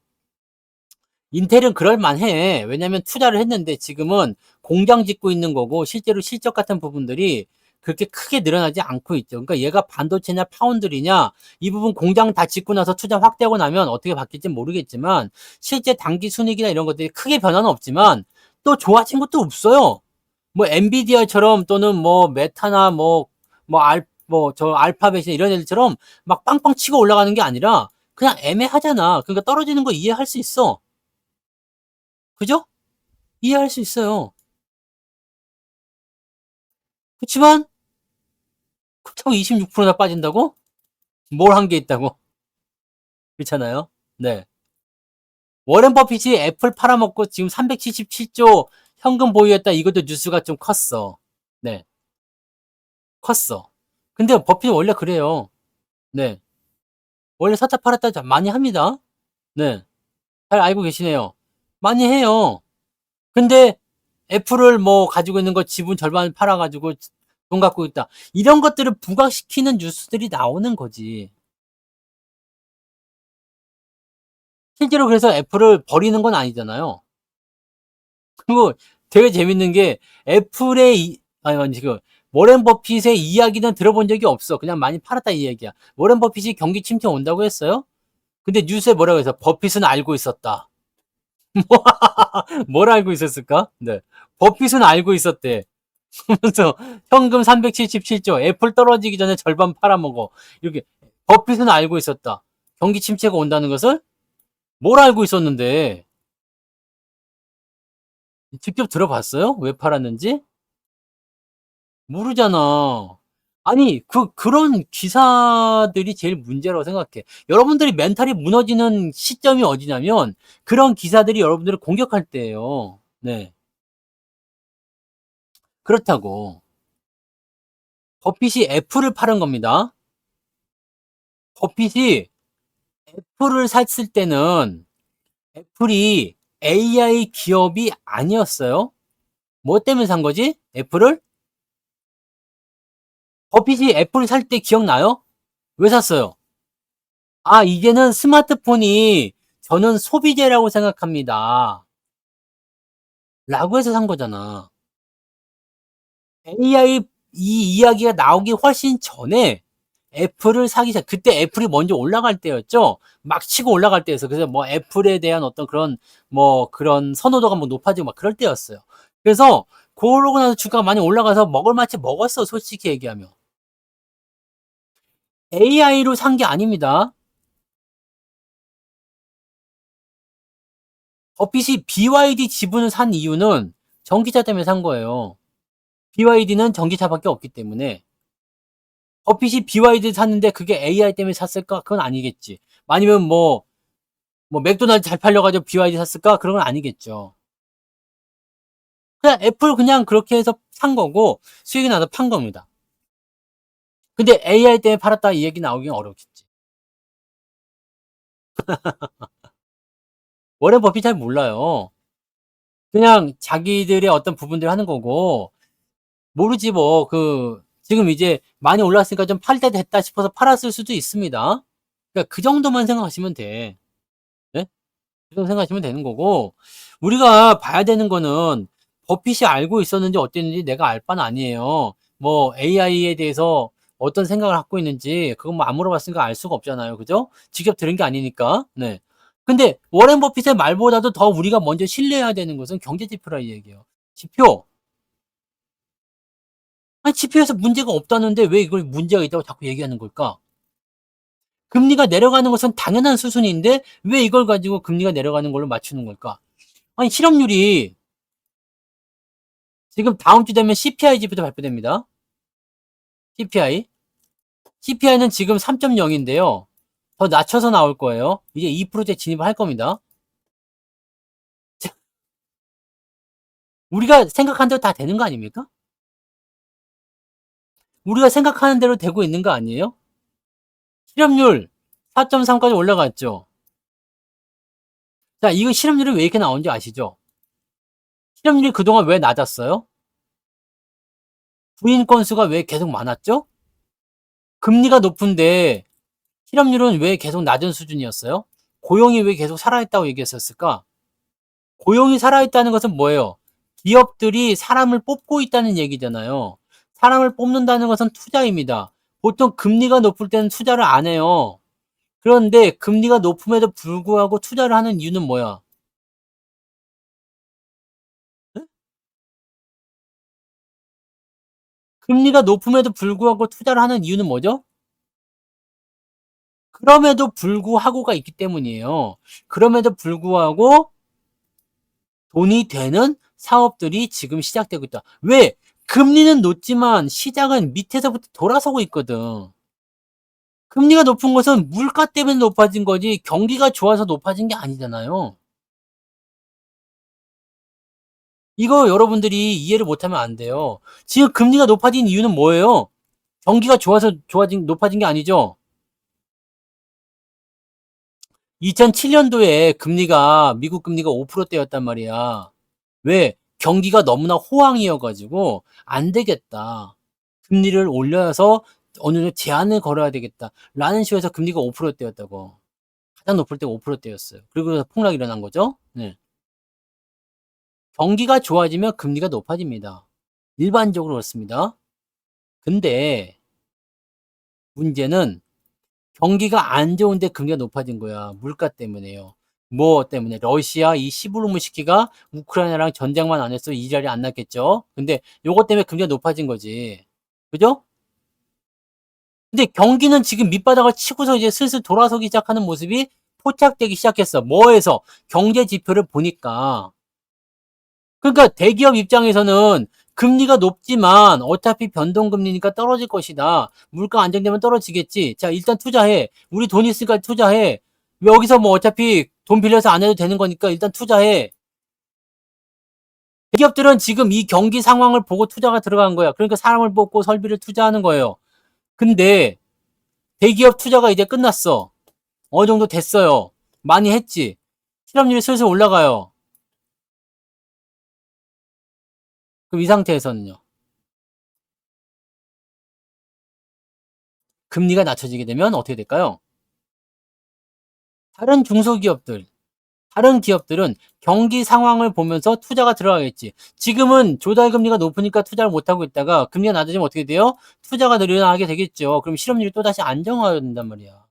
A: 인텔은 그럴 만해. 왜냐면 투자를 했는데 지금은 공장 짓고 있는 거고 실제로 실적 같은 부분들이 그렇게 크게 늘어나지 않고 있죠. 그러니까 얘가 반도체냐 파운드리냐 이 부분 공장 다 짓고 나서 투자 확대하고 나면 어떻게 바뀔지 모르겠지만 실제 단기 순이익이나 이런 것들이 크게 변화는 없지만 또 좋아진 것도 없어요. 뭐 엔비디아처럼 또는 뭐 메타나 저 알파벳이나 이런 애들처럼 막 빵빵 치고 올라가는 게 아니라 그냥 애매하잖아. 그러니까 떨어지는 거 이해할 수 있어. 그죠? 이해할 수 있어요. 그렇지만 그렇다고 26%나 빠진다고? 뭘 한 게 있다고? 그렇잖아요. 네. 워렌 버핏이 애플 팔아먹고 지금 377조 현금 보유했다. 이것도 뉴스가 좀 컸어. 네. 컸어. 근데 버핏 원래 그래요. 네. 원래 사자 팔았다 많이 합니다. 네. 잘 알고 계시네요. 많이 해요. 근데 애플을 뭐 가지고 있는 거 지분 절반 팔아가지고 돈 갖고 있다. 이런 것들을 부각시키는 뉴스들이 나오는 거지. 실제로 그래서 애플을 버리는 건 아니잖아요. 그리고 되게 재밌는 게 애플의 아니 그 워렌 버핏의 이야기는 들어본 적이 없어. 그냥 많이 팔았다 이 얘기야. 워렌 버핏이 경기 침체 온다고 했어요? 근데 뉴스에 뭐라고 해서 버핏은 알고 있었다. 뭘 알고 있었을까? 네. 버핏은 알고 있었대. 그래서 현금 377조, 애플 떨어지기 전에 절반 팔아먹어. 이렇게 버핏은 알고 있었다. 경기 침체가 온다는 것을 뭘 알고 있었는데 직접 들어봤어요? 왜 팔았는지? 모르잖아. 아니 그런 기사들이 제일 문제라고 생각해. 여러분들이 멘탈이 무너지는 시점이 어디냐면 그런 기사들이 여러분들을 공격할 때예요. 네. 그렇다고. 버핏이 애플을 팔은 겁니다. 버핏이 애플을 샀을 때는 애플이 AI 기업이 아니었어요. 뭐 때문에 산 거지? 애플을? 버핏이 애플을 살 때 기억나요? 왜 샀어요? 아, 이제는 스마트폰이 저는 소비재라고 생각합니다. 라고 해서 산 거잖아. AI 이 이야기가 나오기 훨씬 전에 애플을 사기 시작. 그때 애플이 먼저 올라갈 때였죠. 막 치고 올라갈 때였어. 그래서 뭐 애플에 대한 어떤 그런 뭐 그런 선호도가 뭐 높아지고 막 그럴 때였어요. 그래서 그러고 나서 주가가 많이 올라가서 먹을 만치 먹었어. 솔직히 얘기하면. AI로 산 게 아닙니다. 버핏이 BYD 지분을 산 이유는 전기차 때문에 산 거예요. BYD는 전기차밖에 없기 때문에. 버핏이 BYD 샀는데 그게 AI 때문에 샀을까? 그건 아니겠지. 아니면 뭐 맥도날드 잘 팔려가지고 BYD 샀을까? 그런 건 아니겠죠. 그냥 애플 그냥 그렇게 해서 산 거고 수익이 나서 판 겁니다. 근데 AI 때문에 팔았다 이 얘기 나오긴 어렵겠지. 워렌 버핏 잘 몰라요. 그냥 자기들의 어떤 부분들 하는 거고 모르지 뭐 지금 이제 많이 올랐으니까 좀 팔 때 됐다 싶어서 팔았을 수도 있습니다. 그러니까 그 정도만 생각하시면 돼. 네? 그 정도 생각하시면 되는 거고 우리가 봐야 되는 거는 버핏이 알고 있었는지 어땠는지 내가 알 바는 아니에요. 뭐 AI에 대해서 어떤 생각을 갖고 있는지 그건 뭐 안 물어봤으니까 알 수가 없잖아요. 그죠? 직접 들은 게 아니니까. 네. 근데 워렌 버핏의 말보다도 더 우리가 먼저 신뢰해야 되는 것은 경제 지표라 이 얘기예요. 지표. 아니 지표에서 문제가 없다는데 왜 이걸 문제가 있다고 자꾸 얘기하는 걸까? 금리가 내려가는 것은 당연한 수순인데 왜 이걸 가지고 금리가 내려가는 걸로 맞추는 걸까? 아니 실업률이 지금 다음 주 되면 CPI 지표도 발표됩니다. CPI. CPI는 지금 3.0인데요. 더 낮춰서 나올 거예요. 이제 2%대 진입을 할 겁니다. 우리가 생각한 대로 다 되는 거 아닙니까? 우리가 생각하는 대로 되고 있는 거 아니에요? 실업률 4.3까지 올라갔죠. 자, 이거 실업률이 왜 이렇게 나오는지 아시죠? 실업률이 그동안 왜 낮았어요? 부인 건수가 왜 계속 많았죠? 금리가 높은데 실업률은 왜 계속 낮은 수준이었어요? 고용이 왜 계속 살아있다고 얘기했었을까? 고용이 살아있다는 것은 뭐예요? 기업들이 사람을 뽑고 있다는 얘기잖아요. 사람을 뽑는다는 것은 투자입니다. 보통 금리가 높을 때는 투자를 안 해요. 그런데 금리가 높음에도 불구하고 투자를 하는 이유는 뭐야? 네? 금리가 높음에도 불구하고 투자를 하는 이유는 뭐죠? 그럼에도 불구하고가 있기 때문이에요. 그럼에도 불구하고 돈이 되는 사업들이 지금 시작되고 있다. 왜? 금리는 높지만 시장은 밑에서부터 돌아서고 있거든. 금리가 높은 것은 물가 때문에 높아진 거지 경기가 좋아서 높아진 게 아니잖아요. 이거 여러분들이 이해를 못하면 안 돼요. 지금 금리가 높아진 이유는 뭐예요? 경기가 좋아서 높아진 게 아니죠. 2007년도에 미국 금리가 5%대였단 말이야. 왜? 경기가 너무나 호황이어가지고 안 되겠다. 금리를 올려서 어느 정도 제한을 걸어야 되겠다. 라는 식으로 해서 금리가 5%대였다고. 가장 높을 때가 5%대였어요. 그리고 폭락이 일어난 거죠. 네. 경기가 좋아지면 금리가 높아집니다. 일반적으로 그렇습니다. 근데 문제는 경기가 안 좋은데 금리가 높아진 거야. 물가 때문에요. 뭐 때문에? 러시아 이 시부르무시키가 우크라이나랑 전쟁만 안 했어 이 자리에 안 났겠죠. 근데 요것 때문에 금리가 높아진 거지. 그죠? 근데 경기는 지금 밑바닥을 치고서 이제 슬슬 돌아서기 시작하는 모습이 포착되기 시작했어. 뭐에서? 경제 지표를 보니까. 그러니까 대기업 입장에서는 금리가 높지만 어차피 변동금리니까 떨어질 것이다. 물가 안정되면 떨어지겠지. 자, 일단 투자해. 우리 돈 있으니까 투자해. 여기서 뭐 어차피 돈 빌려서 안 해도 되는 거니까 일단 투자해. 대기업들은 지금 이 경기 상황을 보고 투자가 들어간 거야. 그러니까 사람을 뽑고 설비를 투자하는 거예요. 근데 대기업 투자가 이제 끝났어. 어느 정도 됐어요. 많이 했지. 실업률이 슬슬 올라가요. 그럼 이 상태에서는요. 금리가 낮춰지게 되면 어떻게 될까요? 다른 중소기업들, 다른 기업들은 경기 상황을 보면서 투자가 들어가겠지. 지금은 조달금리가 높으니까 투자를 못하고 있다가 금리가 낮아지면 어떻게 돼요? 투자가 늘어나게 되겠죠. 그럼 실업률이 또다시 안정화가 된단 말이야.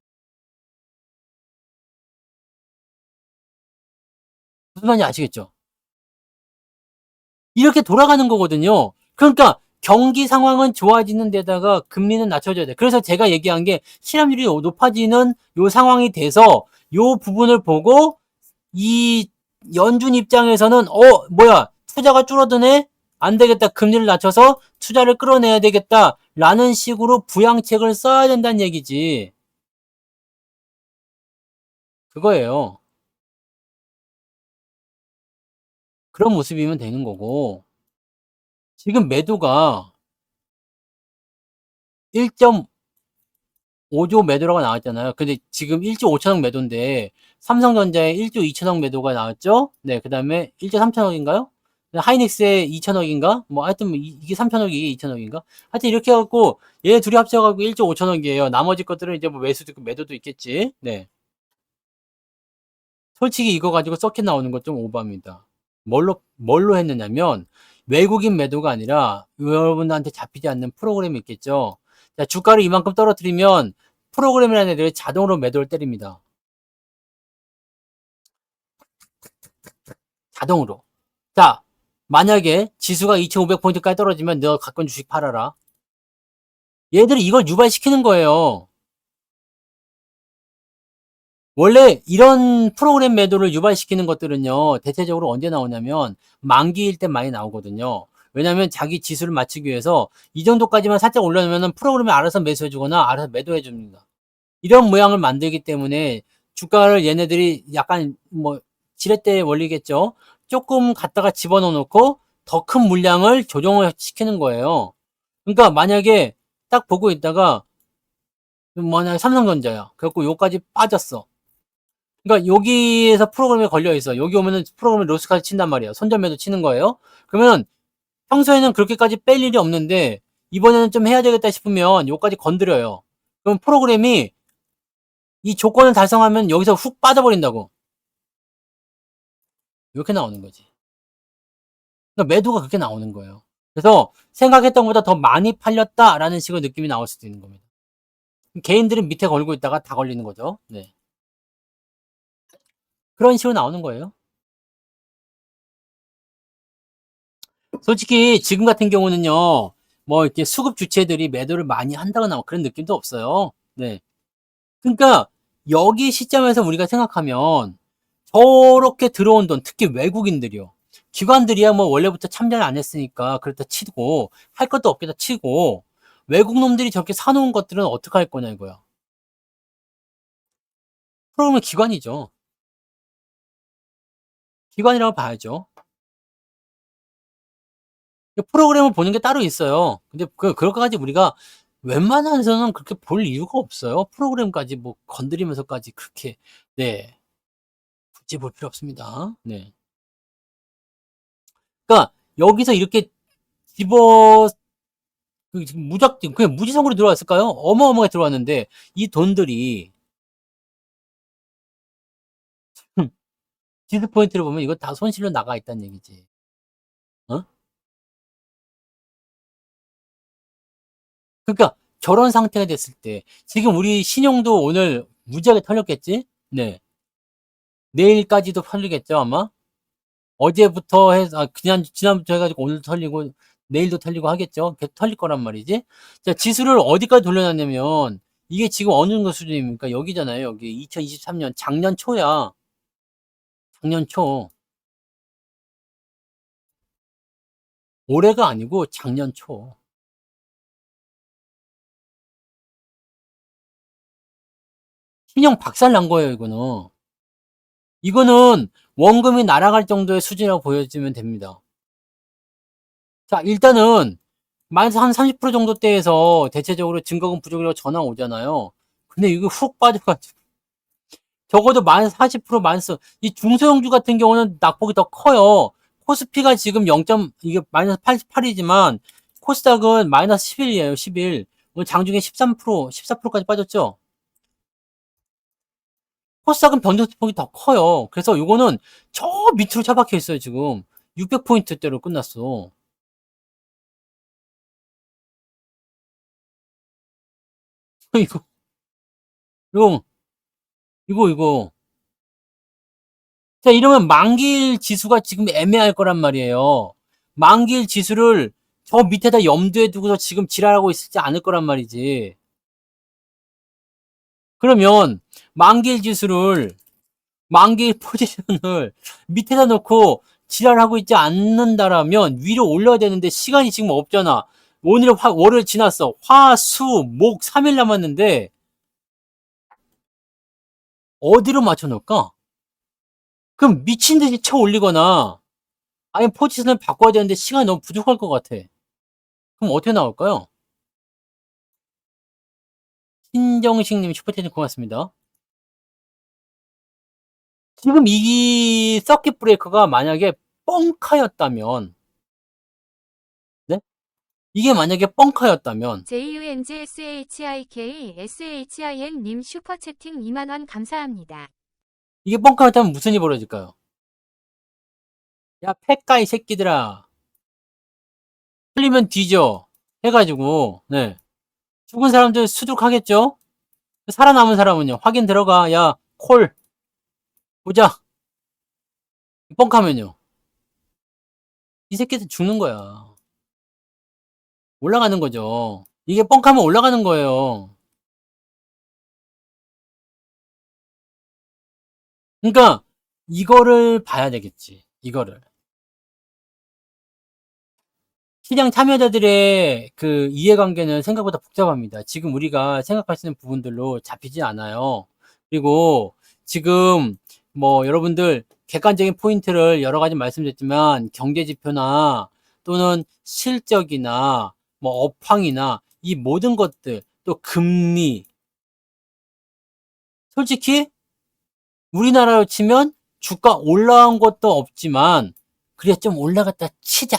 A: 무슨 말인지 아시겠죠? 이렇게 돌아가는 거거든요. 그러니까 경기 상황은 좋아지는 데다가 금리는 낮춰져야 돼. 그래서 제가 얘기한 게 실업률이 높아지는 요 상황이 돼서 요 부분을 보고 이 연준 입장에서는 뭐야 투자가 줄어드네 안 되겠다 금리를 낮춰서 투자를 끌어내야 되겠다 라는 식으로 부양책을 써야 된다는 얘기지. 그거예요. 그런 모습이면 되는 거고 지금 매도가 1.5조 매도라고 나왔잖아요. 근데 지금 1조 5천억 매도인데 삼성전자에 1조 2천억 매도가 나왔죠. 네, 그 다음에 1조 3천억인가요? 하이닉스에 2천억인가? 뭐 하여튼 이게 3천억이 이게 2천억인가? 하여튼 이렇게 해갖고 얘 둘이 합쳐갖고 1조 5천억이에요. 나머지 것들은 이제 뭐 매수도 있고 매도도 있겠지. 네. 솔직히 이거 가지고 서킷 나오는 건 좀 오바입니다. 뭘로 했느냐면 외국인 매도가 아니라 여러분한테 잡히지 않는 프로그램이 있겠죠. 자, 주가를 이만큼 떨어뜨리면 프로그램이라는 애들이 자동으로 매도를 때립니다. 자동으로. 자, 만약에 지수가 2500포인트까지 떨어지면 너 갖고 있는 주식 팔아라. 얘들이 이걸 유발시키는 거예요. 원래 이런 프로그램 매도를 유발시키는 것들은요, 대체적으로 언제 나오냐면, 만기일 때 많이 나오거든요. 왜냐면 자기 지수를 맞추기 위해서 이 정도까지만 살짝 올려놓으면 프로그램이 알아서 매수해주거나 알아서 매도해줍니다. 이런 모양을 만들기 때문에 주가를 얘네들이 약간 뭐, 지렛대 원리겠죠? 조금 갖다가 집어넣어 놓고 더 큰 물량을 조정을 시키는 거예요. 그러니까 만약에 딱 보고 있다가, 만약에 삼성전자야. 그래갖고 요까지 빠졌어. 그러니까 여기에서 프로그램에 걸려 있어. 여기 오면은 프로그램에 로스까지 친단 말이야. 손절매도 치는 거예요. 그러면 평소에는 그렇게까지 뺄 일이 없는데 이번에는 좀 해야 되겠다 싶으면 여기까지 건드려요. 그럼 프로그램이 이 조건을 달성하면 여기서 훅 빠져버린다고. 이렇게 나오는 거지. 그러니까 매도가 그렇게 나오는 거예요. 그래서 생각했던 것보다 더 많이 팔렸다라는 식으로 느낌이 나올 수도 있는 겁니다. 개인들은 밑에 걸고 있다가 다 걸리는 거죠. 네. 그런 식으로 나오는 거예요. 솔직히 지금 같은 경우는요, 뭐 이렇게 수급 주체들이 매도를 많이 한다거나 뭐 그런 느낌도 없어요. 네. 그러니까 여기 시점에서 우리가 생각하면 저렇게 들어온 돈, 특히 외국인들이요. 기관들이야 뭐 원래부터 참여를 안 했으니까 그렇다 치고 할 것도 없겠다 치고 외국 놈들이 저렇게 사놓은 것들은 어떻게 할 거냐 이거야. 프로그램은 기관이죠. 기관이라고 봐야죠. 프로그램을 보는 게 따로 있어요. 근데 그럴까지 우리가 웬만해서는 그렇게 볼 이유가 없어요. 프로그램까지 뭐 건드리면서까지 그렇게, 네. 굳이 볼 필요 없습니다. 네. 그러니까 여기서 이렇게 집어, 그냥 무지성으로 들어왔을까요? 어마어마하게 들어왔는데 이 돈들이 지수 포인트를 보면 이거 다 손실로 나가 있다는 얘기지. 어? 그러니까 저런 상태가 됐을 때 지금 우리 신용도 오늘 무지하게 털렸겠지? 네. 내일까지도 털리겠죠, 아마? 어제부터 해서 지난부터 해가지고 오늘도 털리고 내일도 털리고 하겠죠. 계속 털릴 거란 말이지. 자, 지수를 어디까지 돌려놨냐면 이게 지금 어느 정도 수준입니까? 여기잖아요. 여기 2023년 작년 초야. 작년 초. 올해가 아니고 작년 초. 신용 박살 난 거예요, 이거는. 이거는 원금이 날아갈 정도의 수준이라고 보여지면 됩니다. 자, 일단은 마이너스 한 30% 정도 대에서 대체적으로 증거금 부족이라고 전화 오잖아요. 근데 이거 훅 빠져가지고 적어도 마이너스 40% 마이너스 이 중소형주 같은 경우는 낙폭이 더 커요. 코스피가 지금 0. 이게 마이너스 88이지만 코스닥은 마이너스 11이에요. 11. 오늘 장중에 13%, 14%까지 빠졌죠. 코스닥은 변동폭이 더 커요. 그래서 이거는 저 밑으로 처박혀 있어요. 지금 600포인트대로 끝났어. 이거 이거 이거 자, 이러면 만기일 지수가 지금 애매할 거란 말이에요. 만기일 지수를 저 밑에다 염두에 두고서 지금 지랄하고 있지 않을 거란 말이지. 그러면 만기일 지수를, 만기일 포지션을 밑에다 놓고 지랄하고 있지 않는다라면 위로 올려야 되는데 시간이 지금 없잖아. 오늘 월요일 지났어. 화, 수, 목 3일 남았는데 어디로 맞춰 놓을까? 그럼 미친 듯이 쳐 올리거나 아니 포지션을 바꿔야 되는데 시간이 너무 부족할 것 같아. 그럼 어떻게 나올까요? 신정식님 슈퍼챗 고맙습니다. 지금 이 서킷 브레이커가 만약에 뻥카였다면, 네? 이게 만약에 뻥카였다면,
B: JUNGSHIK SHIN님 슈퍼채팅 2만원 감사합니다.
A: 이게 뻥카였다면 무슨 일이 벌어질까요? 야, 패까 이 새끼들아. 틀리면 뒤져. 해가지고, 네. 죽은 사람들 수두룩하겠죠? 살아남은 사람은요. 확인 들어가. 야, 콜. 보자. 뻥카면요. 이 새끼들 죽는 거야. 올라가는 거죠. 이게 뻥카면 올라가는 거예요. 그러니까 이거를 봐야 되겠지. 이거를. 시장 참여자들의 그 이해관계는 생각보다 복잡합니다. 지금 우리가 생각할 수 있는 부분들로 잡히지 않아요. 그리고 지금 뭐 여러분들 객관적인 포인트를 여러 가지 말씀드렸지만 경제지표나 또는 실적이나 뭐 업황이나 이 모든 것들 또 금리 솔직히 우리나라로 치면 주가 올라온 것도 없지만 그래 좀 올라갔다 치자.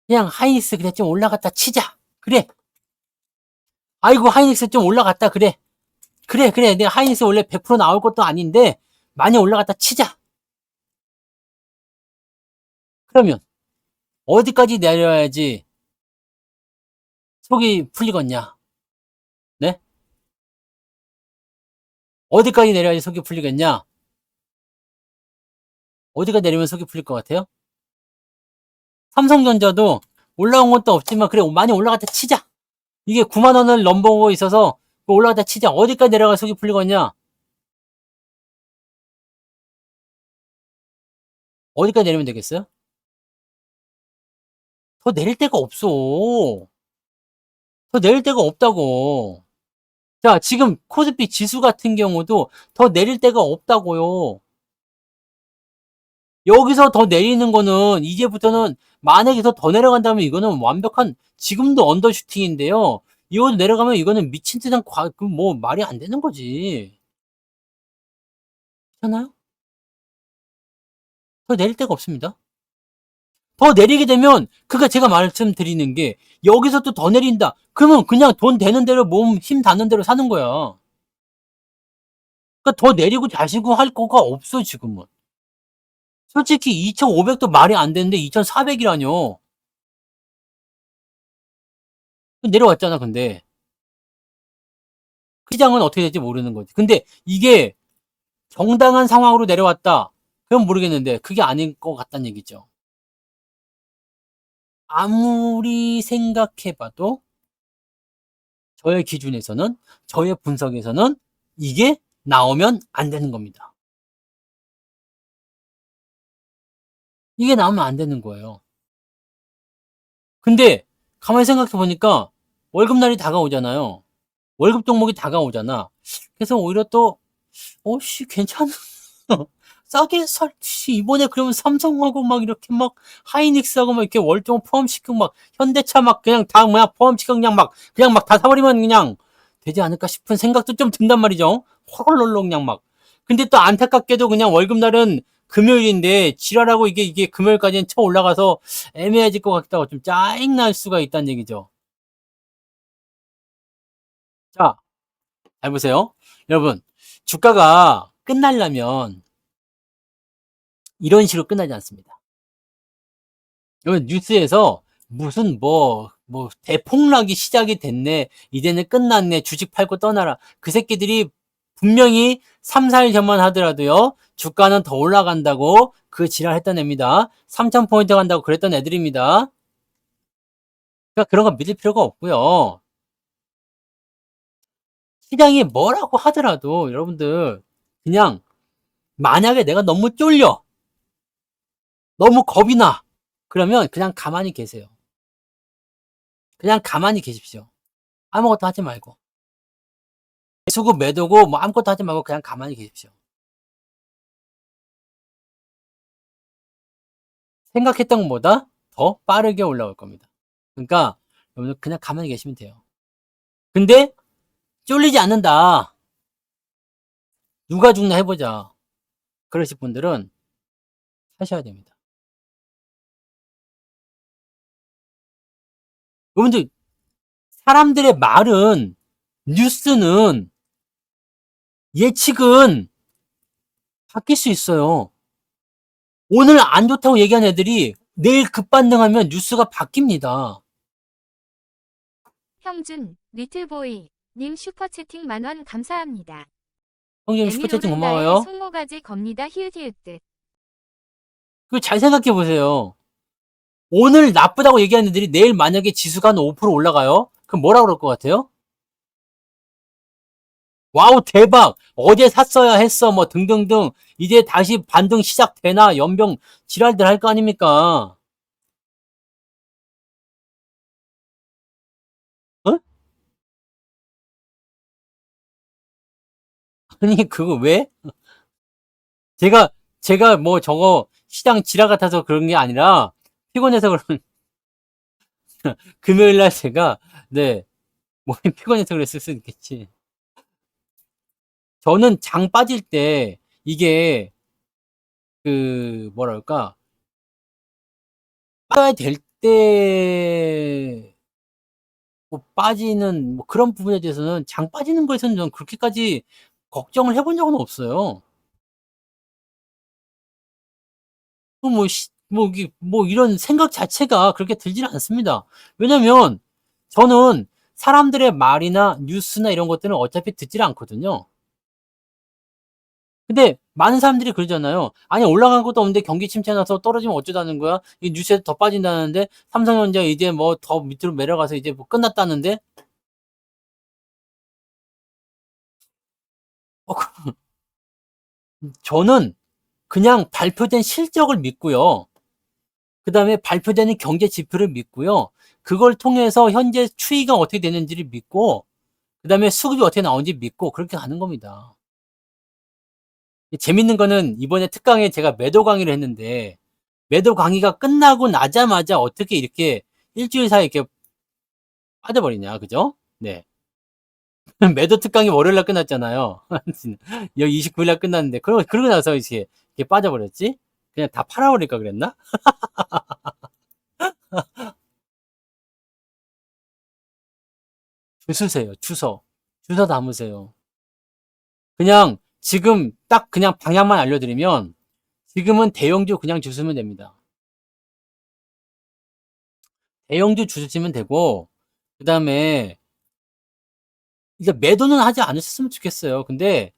A: 그냥 하이닉스 그래 좀 올라갔다 치자. 그래. 아이고 하이닉스 좀 올라갔다 그래. 그래 내가 하이닉스 원래 100% 나올 것도 아닌데 많이 올라갔다 치자. 그러면 어디까지 내려야지 속이 풀리겠냐? 네? 어디까지 내려야지 속이 풀리겠냐? 어디가 내리면 속이 풀릴 것 같아요? 삼성전자도 올라온 것도 없지만 그래 많이 올라갔다 치자. 이게 9만 원을 넘보고 있어서 올라갔다 치자. 어디까지 내려가 속이 풀리겠냐? 어디까지 내리면 되겠어요? 더 내릴 데가 없어. 더 내릴 데가 없다고. 자, 지금 코스피 지수 같은 경우도 더 내릴 데가 없다고요. 여기서 더 내리는 거는 이제부터는 만약에 더 내려간다면 이거는 완벽한 지금도 언더슈팅인데요. 이거 내려가면 이거는 미친 듯한 뭐 말이 안 되는 거지. 그렇잖아요? 더 내릴 데가 없습니다. 더 내리게 되면 그가 제가 말씀드리는 게 여기서 또 더 내린다. 그러면 그냥 돈 되는 대로 몸 힘 닿는 대로 사는 거야. 그러니까 더 내리고 자시고 할 거가 없어 지금은. 솔직히 2,500도 말이 안 되는데 2,400이라뇨. 내려왔잖아 근데. 시장은 어떻게 될지 모르는 거지. 근데 이게 정당한 상황으로 내려왔다. 그건 모르겠는데 그게 아닌 것 같다는 얘기죠. 아무리 생각해 봐도 저의 기준에서는, 저의 분석에서는 이게 나오면 안 되는 겁니다. 이게 나오면 안 되는 거예요. 근데 가만히 생각해 보니까 월급날이 다가오잖아요. 월급 종목이 다가오잖아. 그래서 오히려 또 괜찮아. 싸게 살지. 이번에 그러면 삼성하고 막 이렇게 막 하이닉스하고 막 이렇게 월종 포함시키고 막 현대차 막 그냥 다 뭐야 포함시키고 그냥 막 다 사버리면 그냥 되지 않을까 싶은 생각도 좀 든단 말이죠. 호롤롤로 그냥 막. 근데 또 안타깝게도 그냥 월급날은 금요일인데 지랄하고 이게 금요일까지는 쳐 올라가서 애매해질 것 같다고 좀 짜증날 수가 있다는 얘기죠. 자, 잘 보세요. 여러분, 주가가 끝나려면 이런 식으로 끝나지 않습니다. 여러분, 뉴스에서 무슨 대폭락이 시작이 됐네. 이제는 끝났네. 주식 팔고 떠나라. 그 새끼들이 분명히 3, 4일 전만 하더라도요. 주가는 더 올라간다고 그 지랄 했던 애입니다. 3,000포인트 간다고 그랬던 애들입니다. 그러니까 그런 거 믿을 필요가 없고요. 시장이 뭐라고 하더라도 여러분들 그냥 만약에 내가 너무 쫄려. 너무 겁이 나. 그러면 그냥 가만히 계세요. 그냥 가만히 계십시오. 아무것도 하지 말고. 수급 매도고 뭐 아무것도 하지 말고 그냥 가만히 계십시오. 생각했던 것보다 더 빠르게 올라올 겁니다. 그러니까 여러분들 그냥 가만히 계시면 돼요. 근데 쫄리지 않는다. 누가 죽나 해보자. 그러실 분들은 사셔야 됩니다. 여러분들 사람들의 말은 뉴스는 예측은 바뀔 수 있어요. 오늘 안 좋다고 얘기한 애들이 내일 급반등하면 뉴스가 바뀝니다.
B: 형준, 리틀보이, 님 슈퍼채팅 만원 감사합니다.
A: 형님 슈퍼채팅
B: 에밀오른다의
A: 고마워요.
B: 손모가지 겁니다. 히읗히읗 뜻.
A: 그 잘 생각해 보세요. 오늘 나쁘다고 얘기하는 애들이 내일 만약에 지수가 한 5% 올라가요? 그럼 뭐라 그럴 것 같아요? 와우, 대박! 어제 샀어야 했어, 뭐, 등등등. 이제 다시 반등 시작되나? 연병 지랄들 할 거 아닙니까? 어? 아니, 그거 왜? 제가, 제가 뭐 저거 시장 지랄 같아서 그런 게 아니라, 피곤해서 그런, 금요일 날 제가, 네, 몸이 피곤해서 그랬을 수 있겠지. 저는 장 빠질 때, 이게, 뭐랄까, 빠져야 될 때, 뭐 빠지는, 뭐 그런 부분에 대해서는 장 빠지는 거에서는 저는 그렇게까지 걱정을 해본 적은 없어요. 이런 생각 자체가 그렇게 들지는 않습니다. 왜냐면, 저는 사람들의 말이나 뉴스나 이런 것들은 어차피 듣질 않거든요. 근데 많은 사람들이 그러잖아요. 아니 올라간 것도 없는데 경기 침체 나서 떨어지면 어쩌자는 거야? 이 뉴스에 더 빠진다는데 삼성전자 이제 뭐 더 밑으로 내려가서 이제 뭐 끝났다는데 어, 저는 그냥 발표된 실적을 믿고요. 그다음에 발표되는 경제 지표를 믿고요. 그걸 통해서 현재 추이가 어떻게 되는지를 믿고 그다음에 수급이 어떻게 나오는지 믿고 그렇게 가는 겁니다. 재밌는 거는 이번에 특강에 제가 매도 강의를 했는데 매도 강의가 끝나고 나자마자 어떻게 이렇게 일주일 사이에 이렇게 빠져버리냐, 그죠? 네. 매도 특강이 월요일 날 끝났잖아요. 여기 29일 날 끝났는데, 그러고 나서 이렇게 빠져버렸지? 그냥 다 팔아버릴까 그랬나? 주수세요, 주서. 주서 담으세요. 그냥 지금 딱 그냥 방향만 알려드리면 지금은 대형주 그냥 주시면 됩니다. 대형주 주시면 되고 그 다음에 이제 매도는 하지 않으셨으면 좋겠어요. 근데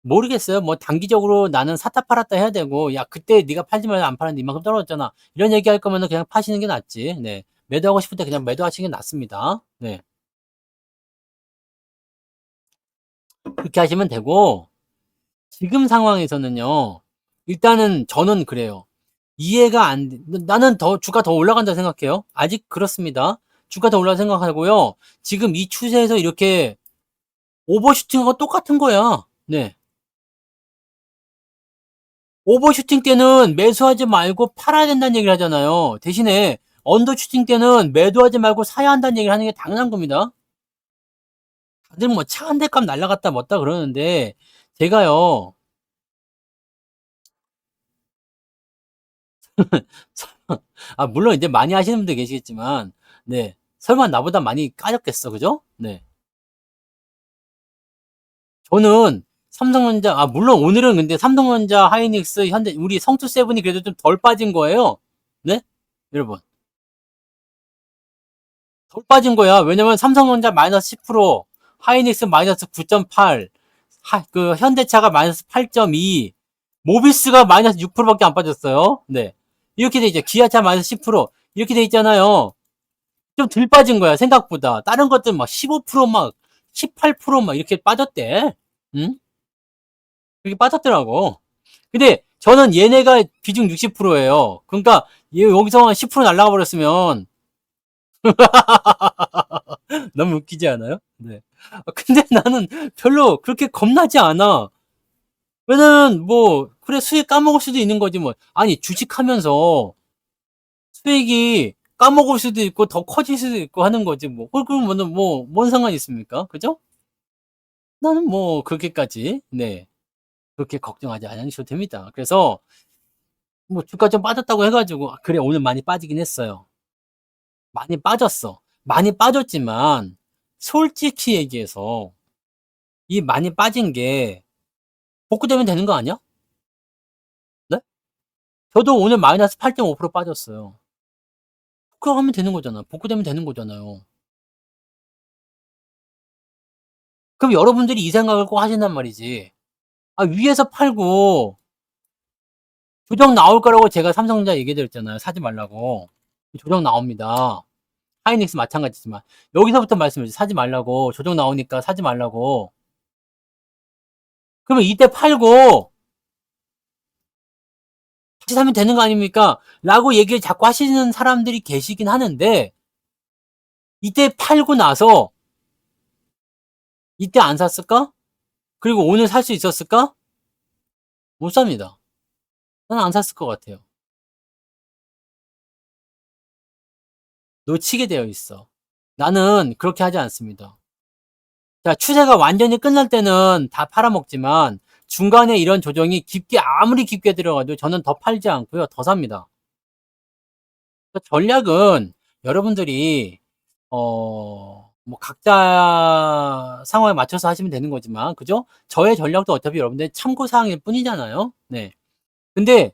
A: 모르겠어요. 뭐 단기적으로 나는 샀다 팔았다 해야 되고 야 그때 네가 팔지 말고 안 팔았는데 이만큼 떨어졌잖아. 이런 얘기할 거면 그냥 파시는 게 낫지. 네. 매도하고 싶을 때 그냥 매도하시는 게 낫습니다. 네. 그렇게 하시면 되고 지금 상황에서는요. 일단은 저는 그래요. 이해가 안 돼. 나는 더 주가 더 올라간다 생각해요. 아직 그렇습니다. 주가 더 올라간다 생각하고요. 지금 이 추세에서 이렇게 오버슈팅하고 똑같은 거야. 네. 오버슈팅 때는 매수하지 말고 팔아야 된다는 얘기를 하잖아요. 대신에 언더슈팅 때는 매도하지 말고 사야 한다는 얘기를 하는 게 당연한 겁니다. 다들 뭐 차 한 대 값 날라갔다 뭣다 그러는데 제가요. 아 물론 이제 많이 하시는 분들 계시겠지만 네. 설마 나보다 많이 까졌겠어. 그죠? 네. 저는 삼성전자 물론 오늘은 근데 삼성전자, 하이닉스, 현대 우리 성투 세븐이 그래도 좀 덜 빠진 거예요. 네? 여러분. 덜 빠진 거야. 왜냐면 삼성전자 마이너스 10%, 하이닉스 마이너스 9.8, 그 현대차가 마이너스 8.2, 모비스가 마이너스 6%밖에 안 빠졌어요. 네. 이렇게 돼 있죠. 기아차 마이너스 10% 이렇게 돼 있잖아요. 좀 덜 빠진 거야 생각보다. 다른 것들 막 15%막 18%막 이렇게 빠졌대. 응? 이렇게 빠졌더라고. 근데 저는 얘네가 비중 60%예요. 그러니까 얘 여기서 10% 날라가 버렸으면 너무 웃기지 않아요? 네. 근데 나는 별로 그렇게 겁나지 않아. 왜냐면 뭐 그래 수익 까먹을 수도 있는 거지 뭐. 아니 주식하면서 수익이 까먹을 수도 있고 더 커질 수도 있고 하는 거지 뭐. 그러면 뭔 상관이 있습니까? 그죠? 나는 뭐 그렇게까지 네 그렇게 걱정하지 않으셔도 됩니다. 그래서 뭐 주가 좀 빠졌다고 해가지고 그래 오늘 많이 빠지긴 했어요. 많이 빠졌어. 많이 빠졌지만 솔직히 얘기해서 이 많이 빠진 게 복구되면 되는 거 아니야? 네? 저도 오늘 마이너스 8.5% 빠졌어요. 복구하면 되는 거잖아. 복구되면 되는 거잖아요. 그럼 여러분들이 이 생각을 꼭 하신단 말이지. 위에서 팔고 조정 나올 거라고 제가 삼성전자 얘기 드렸잖아요. 사지 말라고. 조정 나옵니다. 하이닉스 마찬가지지만 여기서부터 말씀드리죠. 사지 말라고. 조정 나오니까 사지 말라고. 그러면 이때 팔고 다시 사면 되는 거 아닙니까? 라고 얘기를 자꾸 하시는 사람들이 계시긴 하는데 이때 팔고 나서 이때 안 샀을까? 그리고 오늘 살 수 있었을까? 못 삽니다. 난 안 샀을 것 같아요. 놓치게 되어 있어. 나는 그렇게 하지 않습니다. 자, 추세가 완전히 끝날 때는 다 팔아먹지만 중간에 이런 조정이 아무리 깊게 들어가도 저는 더 팔지 않고요. 더 삽니다. 전략은 여러분들이 뭐 각자 상황에 맞춰서 하시면 되는 거지만 그죠? 저의 전략도 어차피 여러분들 참고 사항일 뿐이잖아요. 네. 근데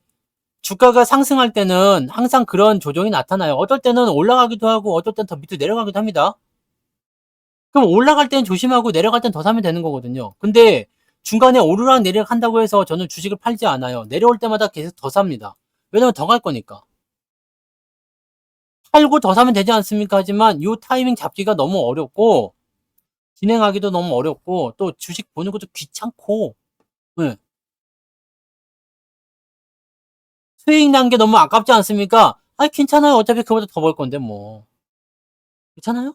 A: 주가가 상승할 때는 항상 그런 조정이 나타나요. 어떨 때는 올라가기도 하고 어떨 때는 더 밑으로 내려가기도 합니다. 그럼 올라갈 때는 조심하고 내려갈 땐 더 사면 되는 거거든요. 근데 중간에 오르락 내리락 한다고 해서 저는 주식을 팔지 않아요. 내려올 때마다 계속 더 삽니다. 왜냐면 더 갈 거니까. 팔고 더 사면 되지 않습니까? 하지만 이 타이밍 잡기가 너무 어렵고 진행하기도 너무 어렵고 또 주식 보는 것도 귀찮고 네. 수익 난 게 너무 아깝지 않습니까? 아니 괜찮아요. 어차피 그보다 더 벌 건데 뭐. 괜찮아요?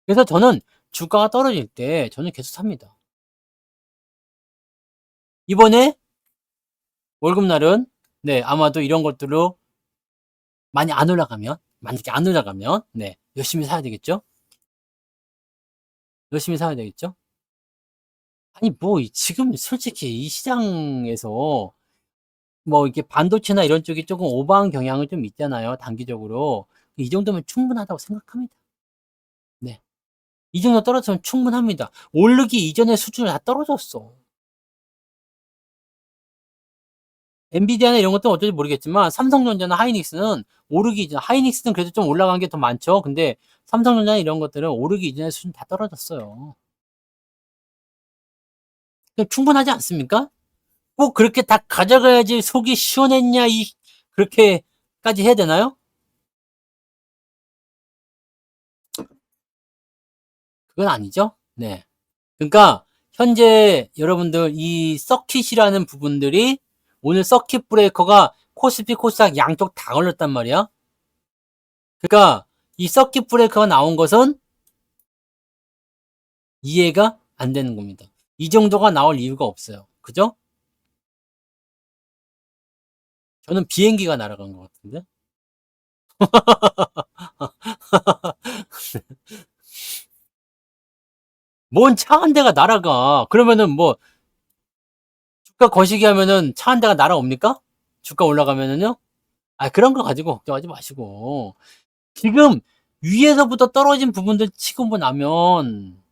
A: 그래서 저는 주가가 떨어질 때 저는 계속 삽니다. 이번에 월급날은 네 아마도 이런 것들로 많이 안 올라가면 만약에 안 올라가면 네 열심히 사야 되겠죠? 열심히 사야 되겠죠? 아니 뭐 지금 솔직히 이 시장에서 뭐 이렇게 반도체나 이런 쪽이 조금 오버한 경향은 좀 있잖아요. 단기적으로 이 정도면 충분하다고 생각합니다. 네. 이 정도 떨어지면 충분합니다. 오르기 이전의 수준을 다 떨어졌어. 엔비디아나 이런 것도 어쩔지 모르겠지만 삼성전자나 하이닉스는 오르기 이전, 하이닉스는 그래도 좀 올라간 게 더 많죠. 근데 삼성전자나 이런 것들은 오르기 이전의 수준 다 떨어졌어요. 충분하지 않습니까? 꼭 그렇게 다 가져가야지 속이 시원했냐, 그렇게까지 해야 되나요? 그건 아니죠. 네. 그러니까 현재 여러분들 이 서킷이라는 부분들이 오늘 서킷 브레이커가 코스피 코스닥 양쪽 다 걸렸단 말이야. 그러니까 이 서킷 브레이커가 나온 것은 이해가 안 되는 겁니다. 이 정도가 나올 이유가 없어요. 그죠? 저는 비행기가 날아간 것 같은데. 뭔 차 한 대가 날아가. 그러면은 뭐 주가 거시기 하면은 차 한 대가 날아옵니까? 주가 올라가면은요? 아, 그런 거 가지고 걱정하지 마시고. 지금 위에서부터 떨어진 부분들 치고 뭐 나면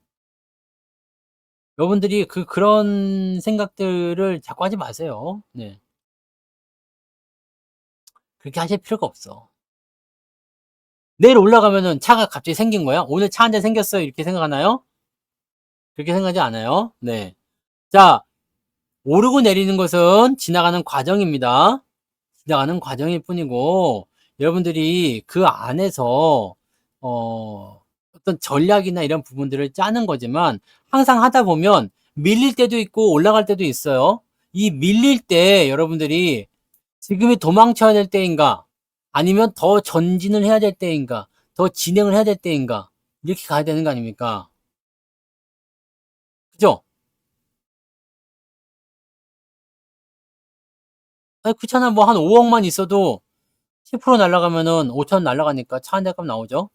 A: 여러분들이 그런 생각들을 자꾸 하지 마세요. 네. 그렇게 하실 필요가 없어. 내일 올라가면은 차가 갑자기 생긴 거야? 오늘 차 한 대 생겼어요. 이렇게 생각하나요? 그렇게 생각하지 않아요. 네. 자, 오르고 내리는 것은 지나가는 과정입니다. 지나가는 과정일 뿐이고, 여러분들이 그 안에서, 어떤 전략이나 이런 부분들을 짜는 거지만, 항상 하다 보면 밀릴 때도 있고 올라갈 때도 있어요. 이 밀릴 때 여러분들이 지금이 도망쳐야 될 때인가? 아니면 더 전진을 해야 될 때인가? 더 진행을 해야 될 때인가? 이렇게 가야 되는 거 아닙니까? 그죠? 아니, 그렇잖아. 뭐 한 5억만 있어도 10% 날아가면은 5천 날아가니까 차 한 대 값 나오죠?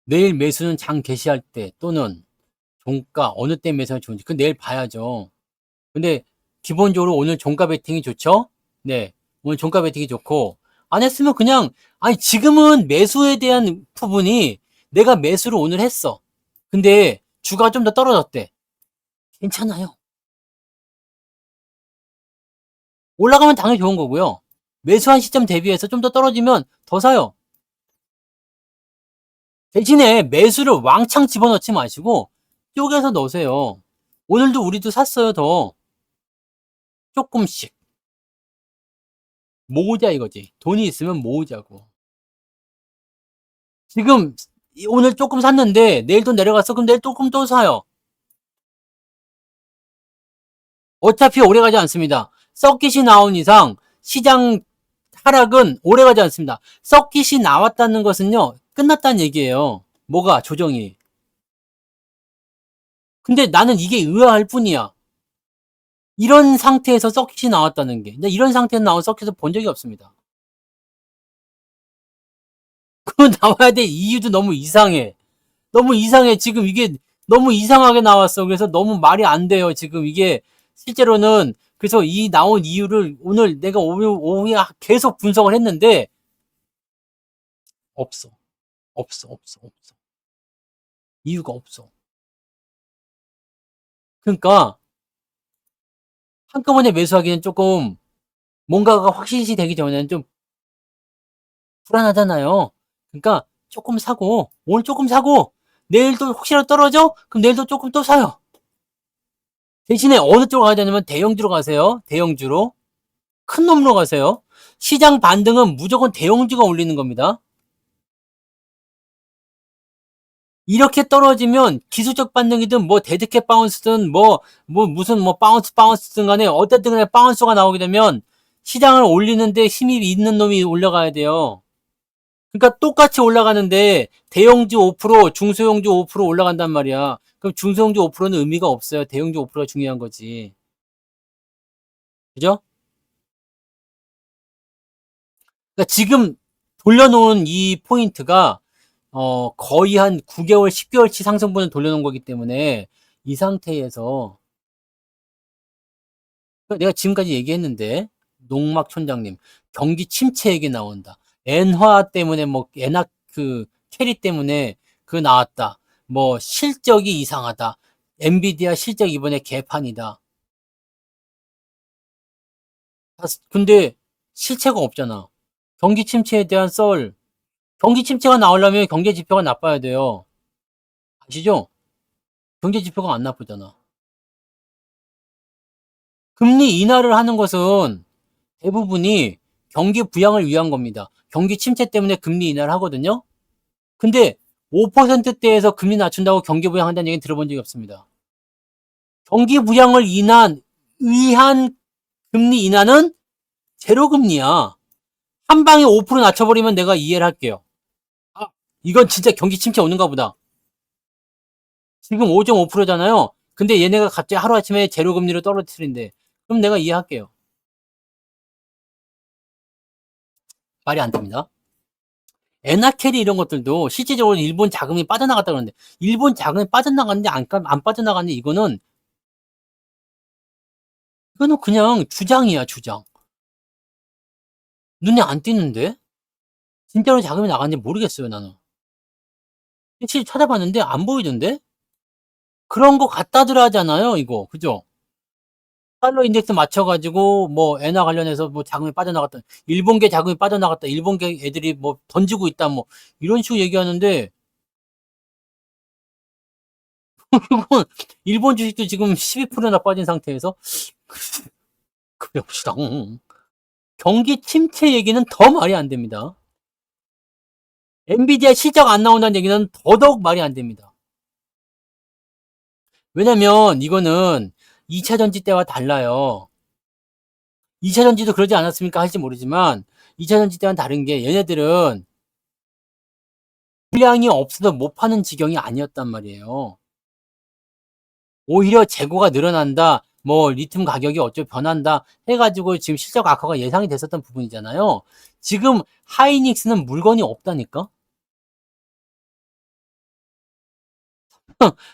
A: 내일 매수는 장 개시할 때 또는 종가 어느 때 매수가 좋은지 그 내일 봐야죠. 근데 기본적으로 오늘 종가 베팅이 좋죠? 네. 오늘 종가 베팅이 좋고 안 했으면 그냥 아니 지금은 매수에 대한 부분이 내가 매수를 오늘 했어. 근데 주가가 좀 더 떨어졌대. 괜찮아요. 올라가면 당연히 좋은 거고요. 매수한 시점 대비해서 좀 더 떨어지면 더 사요. 대신에 매수를 왕창 집어넣지 마시고 쪼개서 넣으세요. 오늘도 우리도 샀어요, 더. 조금씩. 모으자 이거지. 돈이 있으면 모으자고. 지금 오늘 조금 샀는데 내일 또 내려갔어. 그럼 내일 조금 또 사요. 어차피 오래가지 않습니다. 서킷이 나온 이상 시장 하락은 오래가지 않습니다. 서킷이 나왔다는 것은요. 끝났다는 얘기예요. 뭐가 조정이. 근데 나는 이게 의아할 뿐이야. 이런 상태에서 서킷이 나왔다는 게. 근데 이런 상태에서 나온 서킷을 본 적이 없습니다. 그 나와야 될 이유도 너무 이상해. 너무 이상해. 지금 이게 너무 이상하게 나왔어. 그래서 너무 말이 안 돼요. 지금 이게 실제로는 그래서 이 나온 이유를 오늘 내가 오후에 계속 분석을 했는데 없어. 없어. 없어. 없어. 이유가 없어. 그러니까 한꺼번에 매수하기는 조금 뭔가가 확실시 되기 전에는 좀 불안하잖아요. 그러니까 조금 사고 오늘 조금 사고 내일도 혹시라도 떨어져? 그럼 내일도 조금 또 사요. 대신에 어느 쪽으로 가야 되냐면 대형주로 가세요. 대형주로. 큰 놈으로 가세요. 시장 반등은 무조건 대형주가 올리는 겁니다. 이렇게 떨어지면 기술적 반등이든 뭐 데드캣 바운스든 무슨 바운스든 간에 어쨌든 간에 바운스가 나오게 되면 시장을 올리는데 힘이 있는 놈이 올라가야 돼요. 그러니까 똑같이 올라가는데 대형주 5%, 중소형주 5% 올라간단 말이야. 그럼 중소형주 5%는 의미가 없어요. 대형주 5%가 중요한 거지. 그죠? 그러니까 지금 돌려놓은 이 포인트가 거의 한 9개월, 10개월치 상승분을 돌려놓은 거기 때문에 이 상태에서 내가 지금까지 얘기했는데 농막 촌장님 경기 침체 얘기 나온다. 엔화 때문에 뭐 엔화 그 캐리 때문에 그 나왔다. 뭐 실적이 이상하다. 엔비디아 실적 이번에 개판이다. 근데 실체가 없잖아. 경기 침체에 대한 경기 침체가 나오려면 경제 지표가 나빠야 돼요. 아시죠? 경제 지표가 안 나쁘잖아. 금리 인하를 하는 것은 대부분이 경기 부양을 위한 겁니다. 경기 침체 때문에 금리 인하를 하거든요. 근데 5%대에서 금리 낮춘다고 경기 부양한다는 얘기는 들어본 적이 없습니다. 경기 부양을 위한 금리 인하는 제로 금리야. 한 방에 5% 낮춰버리면 내가 이해를 할게요. 아, 이건 진짜 경기 침체 오는가 보다. 지금 5.5%잖아요. 근데 얘네가 갑자기 하루아침에 제로 금리로 떨어뜨린대. 그럼 내가 이해할게요. 말이 안 됩니다. 에나캐리 이런 것들도 실질적으로 일본 자금이 빠져나갔다 그러는데 일본 자금이 빠져나갔는데 안 빠져나갔는데 이거는 그냥 주장이야, 주장. 눈에 안 띄는데? 진짜로 자금이 나갔는지 모르겠어요, 나는. 실제 찾아봤는데 안 보이던데? 그런 거 갖다들 하잖아요, 이거. 그죠? 달러 인덱스 맞춰가지고, 뭐, 엔화 관련해서 뭐 자금이 빠져나갔다. 일본계 자금이 빠져나갔다. 일본계 애들이 뭐 던지고 있다. 뭐, 이런 식으로 얘기하는데, 이건 일본 주식도 지금 12%나 빠진 상태에서, 그래 봅시다. 경기 침체 얘기는 더 말이 안 됩니다. 엔비디아 실적 안 나온다는 얘기는 더더욱 말이 안 됩니다. 왜냐면 이거는 2차 전지 때와 달라요. 2차 전지도 그러지 않았습니까? 할지 모르지만 2차 전지 때와는 다른 게 얘네들은 물량이 없어서 못 파는 지경이 아니었단 말이에요. 오히려 재고가 늘어난다. 뭐 리튬 가격이 어쩌고 변한다 해가지고 지금 실적 악화가 예상이 됐었던 부분이잖아요. 지금 하이닉스는 물건이 없다니까?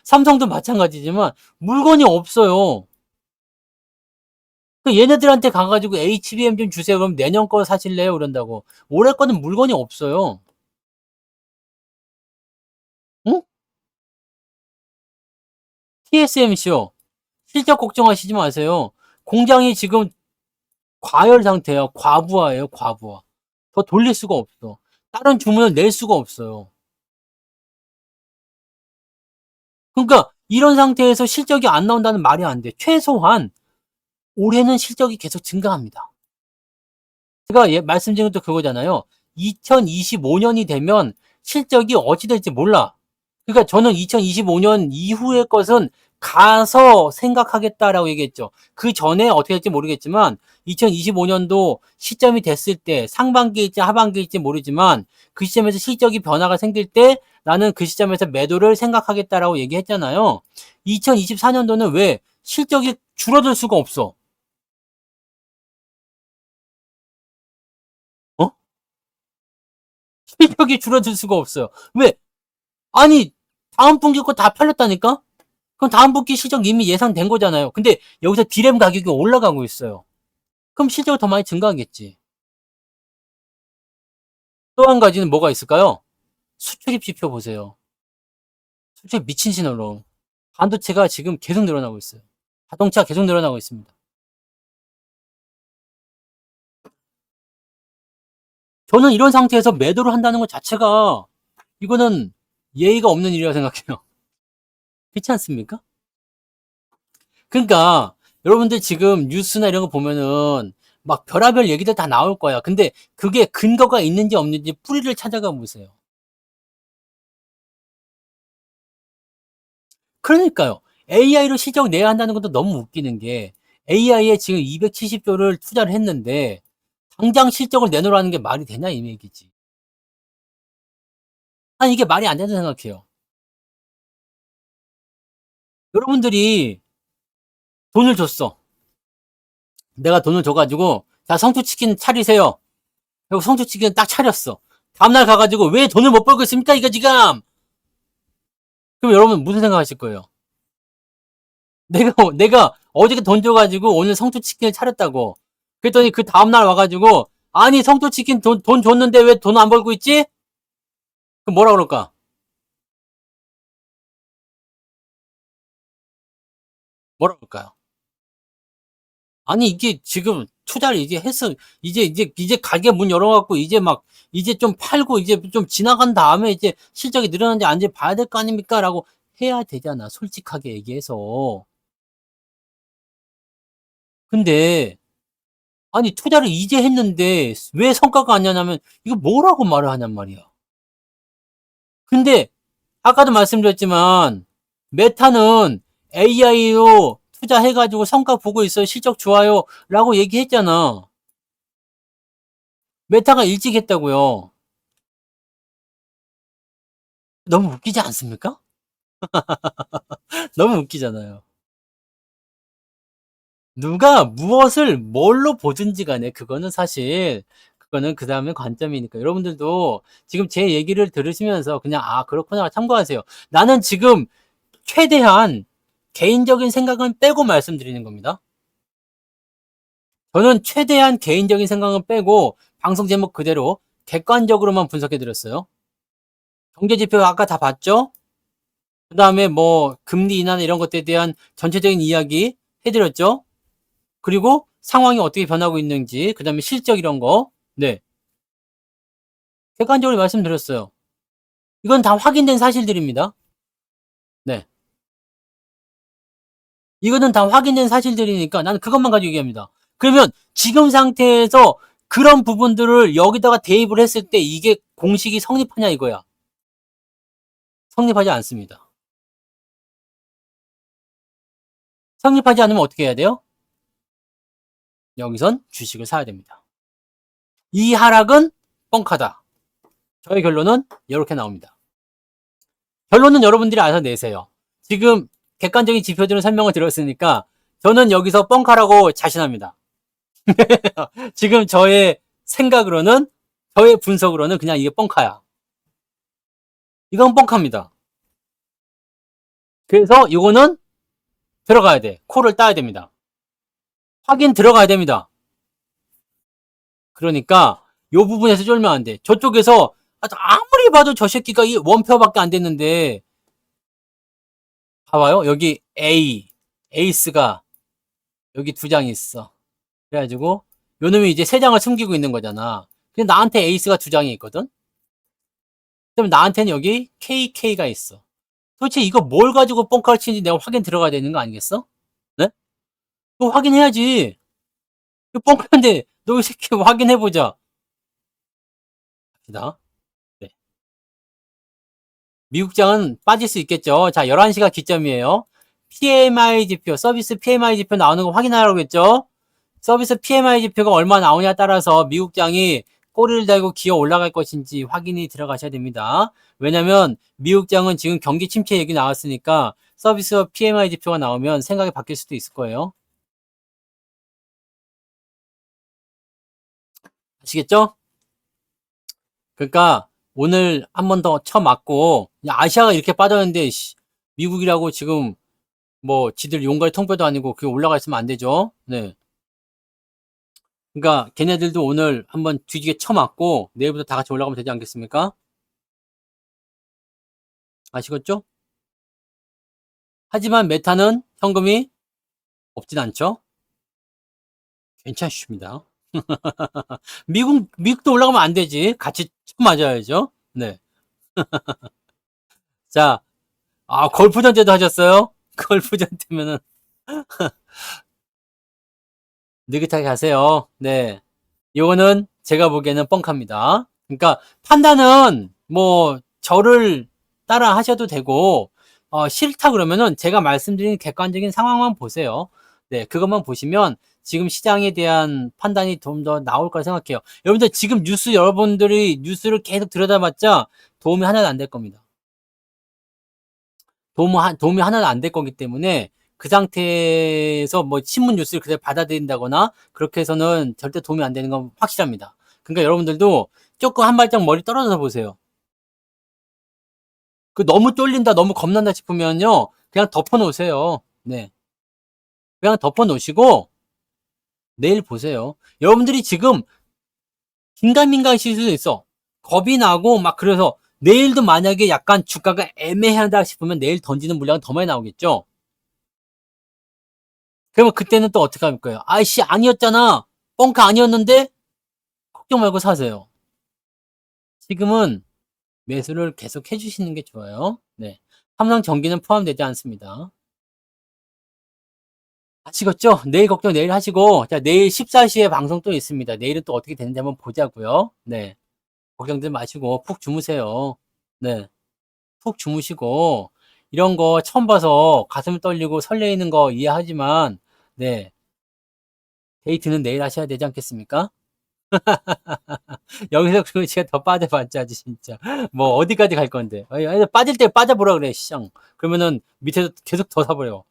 A: 삼성도 마찬가지지만 물건이 없어요. 얘네들한테 가가지고 HBM 좀 주세요. 그럼 내년 거 사실래요? 그런다고. 올해 거는 물건이 없어요. 응? TSMC요. 실적 걱정하시지 마세요. 공장이 지금 과열 상태야. 과부하예요, 과부하. 더 돌릴 수가 없어. 다른 주문을 낼 수가 없어요. 그러니까 이런 상태에서 실적이 안 나온다는 말이 안 돼. 최소한 올해는 실적이 계속 증가합니다. 제가 말씀드린 것도 그거잖아요. 2025년이 되면 실적이 어찌 될지 몰라. 그러니까 저는 2025년 이후의 것은 가서 생각하겠다라고 얘기했죠. 그 전에 어떻게 될지 모르겠지만 2025년도 시점이 됐을 때 상반기일지 하반기일지 모르지만 그 시점에서 실적이 변화가 생길 때 나는 그 시점에서 매도를 생각하겠다라고 얘기했잖아요. 2024년도는 왜 실적이 줄어들 수가 없어? 어? 실적이 줄어들 수가 없어요. 왜? 아니, 다음 분기 거 다 팔렸다니까? 그럼 다음 분기 실적 이미 예상된 거잖아요. 근데 여기서 디램 가격이 올라가고 있어요. 그럼 실적이 더 많이 증가하겠지. 또 한 가지는 뭐가 있을까요? 수출입 지표 보세요. 수출입 미친 신호로. 반도체가 지금 계속 늘어나고 있어요. 자동차 계속 늘어나고 있습니다. 저는 이런 상태에서 매도를 한다는 것 자체가 이거는 예의가 없는 일이라고 생각해요. 그렇지 않습니까? 그러니까 여러분들 지금 뉴스나 이런 거 보면은 막 별의별 얘기들 다 나올 거야. 근데 그게 근거가 있는지 없는지 뿌리를 찾아가 보세요. 그러니까요. AI로 실적 내야 한다는 것도 너무 웃기는 게 AI에 지금 270조를 투자를 했는데 당장 실적을 내놓으라는 게 말이 되냐 이 얘기지. 아니 이게 말이 안 된다고 생각해요. 여러분들이 돈을 줬어. 내가 돈을 줘가지고 자 성투치킨 차리세요. 그리고 성투치킨 딱 차렸어. 다음날 가가지고 왜 돈을 못 벌고 있습니까 이거 지금? 그럼 여러분 무슨 생각하실 거예요? 내가 어저께 돈 줘가지고 오늘 성토치킨을 차렸다고. 그랬더니 그 다음날 와가지고, 아니, 성토치킨 돈 줬는데 왜 돈 안 벌고 있지? 그럼 뭐라 그럴까? 뭐라 그럴까요? 아니, 이게 지금 투자를 이제 했어. 이제 가게 문 열어갖고, 이제 좀 팔고, 이제 좀 지나간 다음에 이제 실적이 늘어나는지 안 봐야 될 거 아닙니까? 라고 해야 되잖아. 솔직하게 얘기해서. 근데, 아니, 투자를 이제 했는데, 왜 성과가 안 나냐면, 이거 뭐라고 말을 하냔 말이야. 근데, 아까도 말씀드렸지만, 메타는 AI로 투자해가지고 성과 보고 있어요. 실적 좋아요. 라고 얘기했잖아. 메타가 일찍 했다고요. 너무 웃기지 않습니까? 너무 웃기잖아요. 누가 무엇을 뭘로 보든지 간에 그거는 사실 그거는 그 다음에 관점이니까 여러분들도 지금 제 얘기를 들으시면서 그냥 아 그렇구나 참고하세요. 나는 지금 최대한 개인적인 생각은 빼고 말씀드리는 겁니다. 저는 최대한 개인적인 생각은 빼고 방송 제목 그대로 객관적으로만 분석해 드렸어요. 경제 지표 아까 다 봤죠? 그 다음에 뭐 금리 인하나 이런 것들에 대한 전체적인 이야기 해드렸죠? 그리고 상황이 어떻게 변하고 있는지, 그 다음에 실적 이런 거, 네. 객관적으로 말씀드렸어요. 이건 다 확인된 사실들입니다. 네. 이거는 다 확인된 사실들이니까 나는 그것만 가지고 얘기합니다. 그러면 지금 상태에서 그런 부분들을 여기다가 대입을 했을 때 이게 공식이 성립하냐 이거야. 성립하지 않습니다. 성립하지 않으면 어떻게 해야 돼요? 여기선 주식을 사야 됩니다. 이 하락은 뻥카다. 저의 결론은 이렇게 나옵니다. 결론은 여러분들이 알아서 내세요. 지금 객관적인 지표들은 설명을 드렸으니까 저는 여기서 뻥카라고 자신합니다. 지금 저의 생각으로는 저의 분석으로는 그냥 이게 뻥카야. 이건 뻥카입니다. 그래서 이거는 들어가야 돼. 코를 따야 됩니다. 확인 들어가야 됩니다. 그러니까 이 부분에서 쫄면 안 돼. 저쪽에서 아무리 봐도 저 새끼가 이 원표밖에 안 됐는데 봐봐요. 여기 에이스가 여기 두 장이 있어. 그래가지고 요놈이 이제 세 장을 숨기고 있는 거잖아. 근데 나한테 에이스가 두 장이 있거든. 그럼 나한테는 여기 KK가 있어. 도대체 이거 뭘 가지고 뻥카를 치는지 내가 확인 들어가야 되는 거 아니겠어? 네? 그거 확인해야지. 이거 뻥카인데 너 이 새끼 확인해보자. 갑시다. 네. 미국장은 빠질 수 있겠죠. 자, 11시가 기점이에요. PMI 지표, 서비스 PMI 지표 나오는 거 확인하라고 했죠. 서비스 PMI 지표가 얼마 나오냐에 따라서 미국장이 꼬리를 달고 기어 올라갈 것인지 확인이 들어가셔야 됩니다. 왜냐면 미국장은 지금 경기 침체 얘기 나왔으니까 서비스 PMI 지표가 나오면 생각이 바뀔 수도 있을 거예요. 아시겠죠? 그러니까 오늘 한 번 더 쳐맞고 아시아가 이렇게 빠졌는데 미국이라고 지금 뭐 지들 용갈 통뼈도 아니고 그게 올라가 있으면 안 되죠. 네. 그러니까 걔네들도 오늘 한번 뒤지게 쳐맞고 내일부터 다 같이 올라가면 되지 않겠습니까? 아시겠죠? 하지만 메타는 현금이 없진 않죠? 괜찮습니다. 미국도 올라가면 안 되지. 같이 쳐맞아야죠. 네. 자, 골프전제도 하셨어요? 골프전제면은 느긋하게 하세요. 네. 요거는 제가 보기에는 뻥카입니다. 그러니까 판단은 뭐 저를 따라 하셔도 되고 싫다 그러면은 제가 말씀드린 객관적인 상황만 보세요. 네, 그것만 보시면 지금 시장에 대한 판단이 좀 더 나올 거라 생각해요. 여러분들 지금 여러분들이 뉴스를 계속 들여다봤자 도움이 하나도 안 될 겁니다. 도움이 하나도 안 될 거기 때문에 그 상태에서 뭐 신문 뉴스를 그대로 받아들인다거나 그렇게 해서는 절대 도움이 안 되는 건 확실합니다. 그러니까 여러분들도 조금 한 발짝 머리 떨어져서 보세요. 그 너무 쫄린다, 너무 겁난다 싶으면요, 그냥 덮어놓으세요. 네. 그냥 덮어 놓으시고 내일 보세요. 여러분들이 지금 긴가민가하실 수도 있어. 겁이 나고 막 그래서 내일도 만약에 약간 주가가 애매하다 싶으면 내일 던지는 물량은 더 많이 나오겠죠. 그러면 그때는 또 어떻게 할 거예요? 아이씨 아니었잖아. 뻥카 아니었는데 걱정 말고 사세요. 지금은 매수를 계속 해주시는 게 좋아요. 네. 삼성전기는 포함되지 않습니다. 아시겠죠? 내일 걱정 내일 하시고, 자, 내일 14시에 방송 또 있습니다. 내일은 또 어떻게 되는지 한번 보자고요. 네. 걱정들 마시고 푹 주무세요. 네. 푹 주무시고, 이런 거 처음 봐서 가슴 떨리고 설레이는 거 이해하지만, 네. 데이트는 내일 하셔야 되지 않겠습니까? 여기서 그리고 제가 더 빠져봤자지, 진짜. 뭐, 어디까지 갈 건데. 아니, 빠질 때 빠져보라 그래, 시장. 그러면은 밑에서 계속 더 사버려.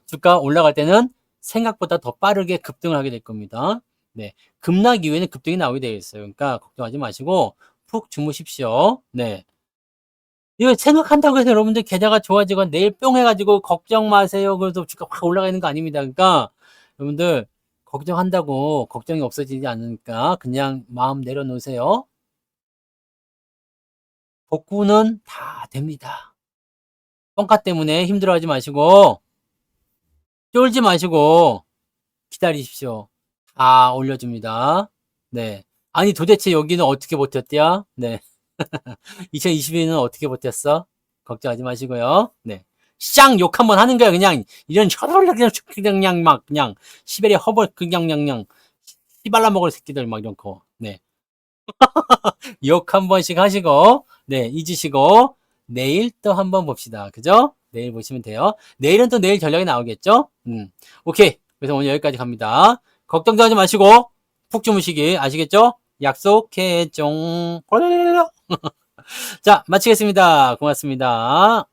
A: 주가 올라갈 때는 생각보다 더 빠르게 급등을 하게 될 겁니다. 네. 급락 이후에는 급등이 나오게 되어 있어요. 그러니까 걱정하지 마시고 푹 주무십시오. 네. 이거 생각한다고 해서 여러분들 계좌가 좋아지건 내일 뿅 해가지고 걱정 마세요. 그래서 주가 확 올라가는 거 아닙니다. 그러니까 여러분들 걱정한다고 걱정이 없어지지 않으니까 그냥 마음 내려놓으세요. 복구는 다 됩니다. 뻥카 때문에 힘들어하지 마시고 쫄지 마시고 기다리십시오. 다 올려줍니다. 네. 아니 도대체 여기는 어떻게 버텼대요? 네. 2022는 어떻게 버텼어? 걱정하지 마시고요. 네. 쌍 욕 한번 하는 거야 그냥 이런 혀돌려 그냥 막 그냥 시베리아 허벌 그냥 씨발라 먹을 새끼들 막 이런 거. 네. 욕 한 번씩 하시고 네 잊으시고 내일 또 한번 봅시다. 그죠? 내일 보시면 돼요. 내일은 또 내일 전략이 나오겠죠? 오케이. 그래서 오늘 여기까지 갑니다. 걱정도 하지 마시고 푹 주무시기 아시겠죠? 약속해 종. 자 마치겠습니다. 고맙습니다.